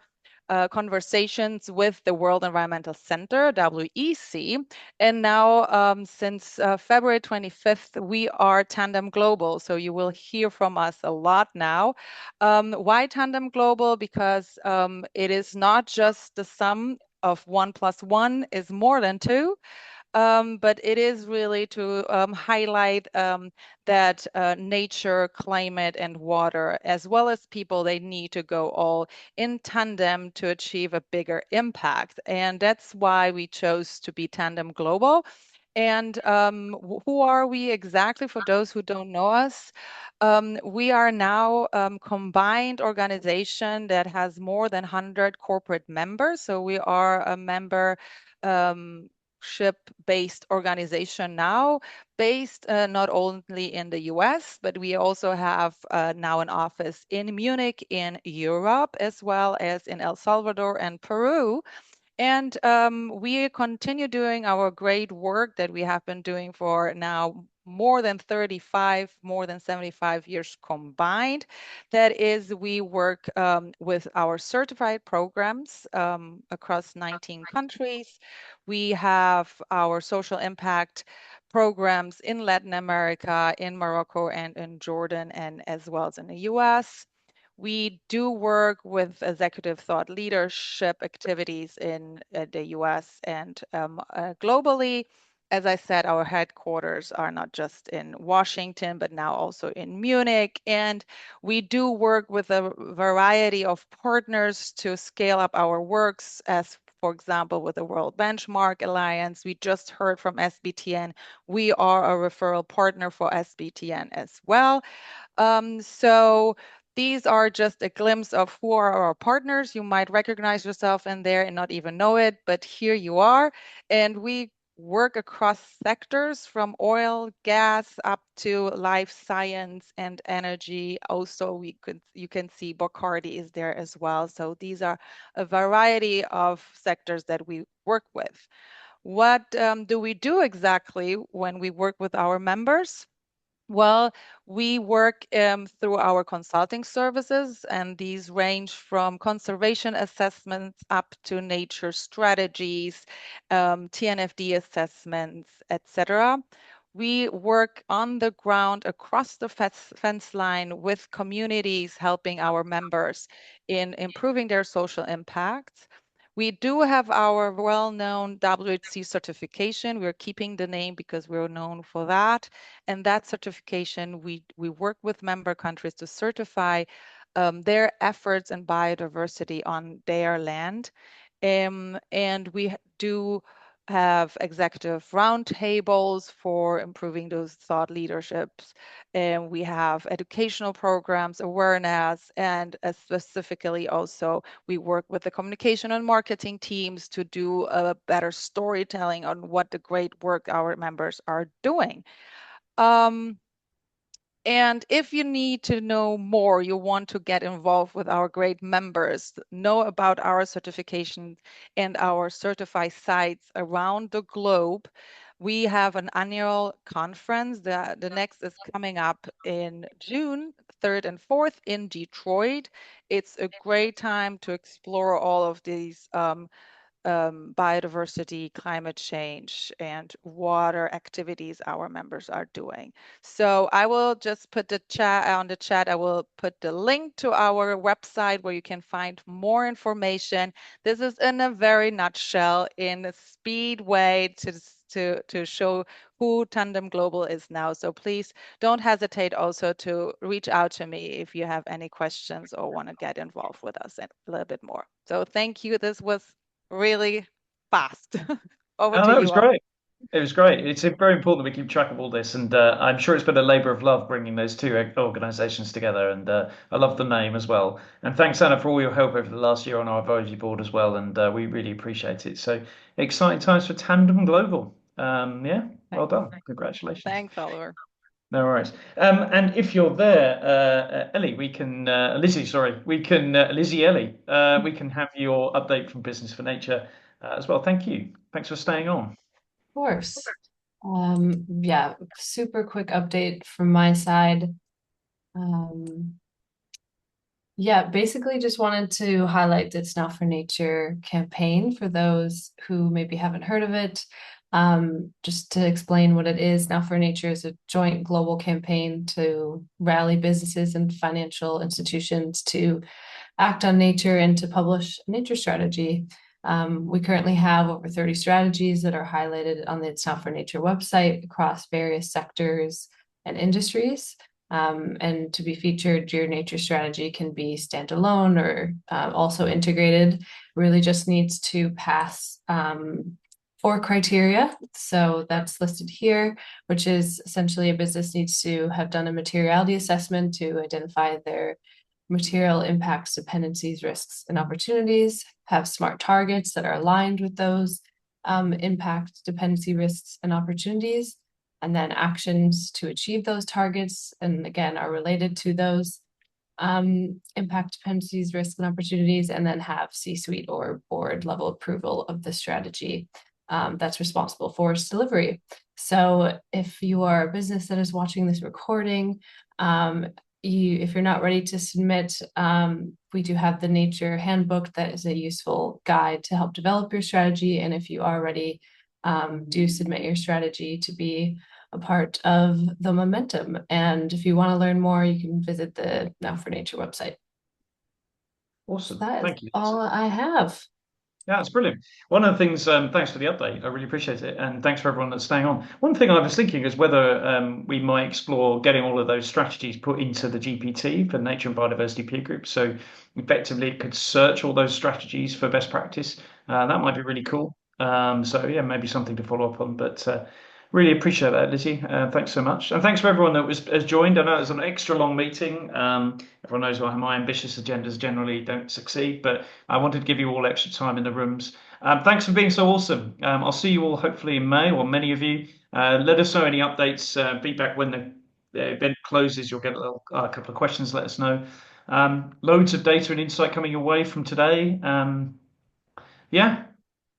conversations with the World Environmental Center, WEC. And now, since February 25th, we are Tandem Global. So you will hear from us a lot now. Why Tandem Global? Because it is not just the sum of 1 + 1 is more than 2. But it is really to highlight that nature, climate, and water, as well as people, they need to go all in tandem to achieve a bigger impact. And that's why we chose to be Tandem Global. And who are we exactly for those who don't know us? We are now a combined organization that has more than 100 corporate members. So we are a member ship-based organization now, based not only in the US, but we also have now an office in Munich, in Europe, as well as in El Salvador and Peru. And we continue doing our great work that we have been doing for now more than 35, more than 75 years combined. That is, we work with our certified programs across 19 countries. We have our social impact programs in Latin America, in Morocco, and in Jordan, and as well as in the US. We do work with executive thought leadership activities in the US and globally. As I said, our headquarters are not just in Washington, but now also in Munich. And we do work with a variety of partners to scale up our works, as for example, with the World Benchmark Alliance. We just heard from SBTN. We are a referral partner for SBTN as well. So these are just a glimpse of who are our partners. You might recognize yourself in there and not even know it, but here you are. And we work across sectors from oil, gas, up to life science and energy. Also, you can see Bacardi is there as well. So these are a variety of sectors that we work with. What do we do exactly when we work with our members? Well, we work through our consulting services, and these range from conservation assessments up to nature strategies, TNFD assessments, etc. We work on the ground across the fence line with communities, helping our members in improving their social impacts. We do have our well-known WHC certification. We're keeping the name because we're known for that. And that certification, we work with member countries to certify their efforts in biodiversity on their land. And we do have executive roundtables for improving those thought leaderships. And we have educational programs, awareness, and specifically also we work with the communication and marketing teams to do a better storytelling on what the great work our members are doing. And if you need to know more, you want to get involved with our great members, know about our certification and our certified sites around the globe, we have an annual conference. The next is coming up in June 3rd and 4th in Detroit. It's a great time to explore all of these biodiversity, climate change, and water activities our members are doing. So I will just put the chat on the chat. I will put the link to our website where you can find more information. This is in a very nutshell, in a speed way to show who Tandem Global is now. So please don't hesitate also to reach out to me if you have any questions or want to get involved with us a little bit more. So thank you. This was really fast. Over Oh, to that you. was great. It was great. It's very important that we keep track of all this, and I'm sure it's been a labour of love bringing those two organisations together. And I love the name as well. And thanks, Anna, for all your help over the last year on our advisory board as well. And we really appreciate it. So exciting times for Tandem Global. Yeah, well done. Congratulations. Thanks, Oliver. No worries. And if you're there, Ellie, we can Lizzie, sorry, we can Lizzie Ellie, we can have your update from Business for Nature as well. Thank you. Thanks for staying on. Of course. Yeah, super quick update from my side. Yeah, basically just wanted to highlight the It's Now for Nature campaign for those who maybe haven't heard of it. Just to explain what it is, Now for Nature is a joint global campaign to rally businesses and financial institutions to act on nature and to publish a nature strategy. We currently have over 30 strategies that are highlighted on the It's Now for Nature website across various sectors and industries. And to be featured, your nature strategy can be standalone or also integrated. Really just needs to pass 4 criteria. So that's listed here, which is essentially a business needs to have done a materiality assessment to identify their material impacts, dependencies, risks, and opportunities, have smart targets that are aligned with those impact, dependency, risks, and opportunities, and then actions to achieve those targets, and again, are related to those impact, dependencies, risks, and opportunities, and then have C-suite or board level approval of the strategy. that's responsible for its delivery. So if you are a business that is watching this recording, if you're not ready to submit, we do have the Nature Handbook that is a useful guide to help develop your strategy. And if you are ready, do submit your strategy to be a part of the momentum. And if you want to learn more, you can visit the Now for Nature website. Awesome. That is Thank you. all I have. Yeah, it's brilliant. One of the things, thanks for the update. I really appreciate it. And thanks for everyone that's staying on. One thing I was thinking is whether we might explore getting all of those strategies put into the GPT for Nature and Biodiversity peer group. So effectively it could search all those strategies for best practice. That might be really cool. So yeah, maybe something to follow up on. But really appreciate that, Lizzie. Thanks so much. And thanks for everyone that has joined. I know it was an extra long meeting. Everyone knows why my ambitious agendas generally don't succeed, but I wanted to give you all extra time in the rooms. Thanks for being so awesome. I'll see you all hopefully in May, or many of you. Let us know any updates, feedback when the event closes. You'll get a couple of questions. Let us know. Loads of data and insight coming your way from today. Yeah,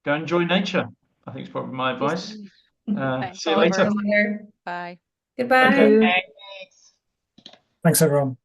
go enjoy nature. I think it's probably my advice. Thanks, See you later. Oliver. Bye. Goodbye. Okay. Thanks, everyone.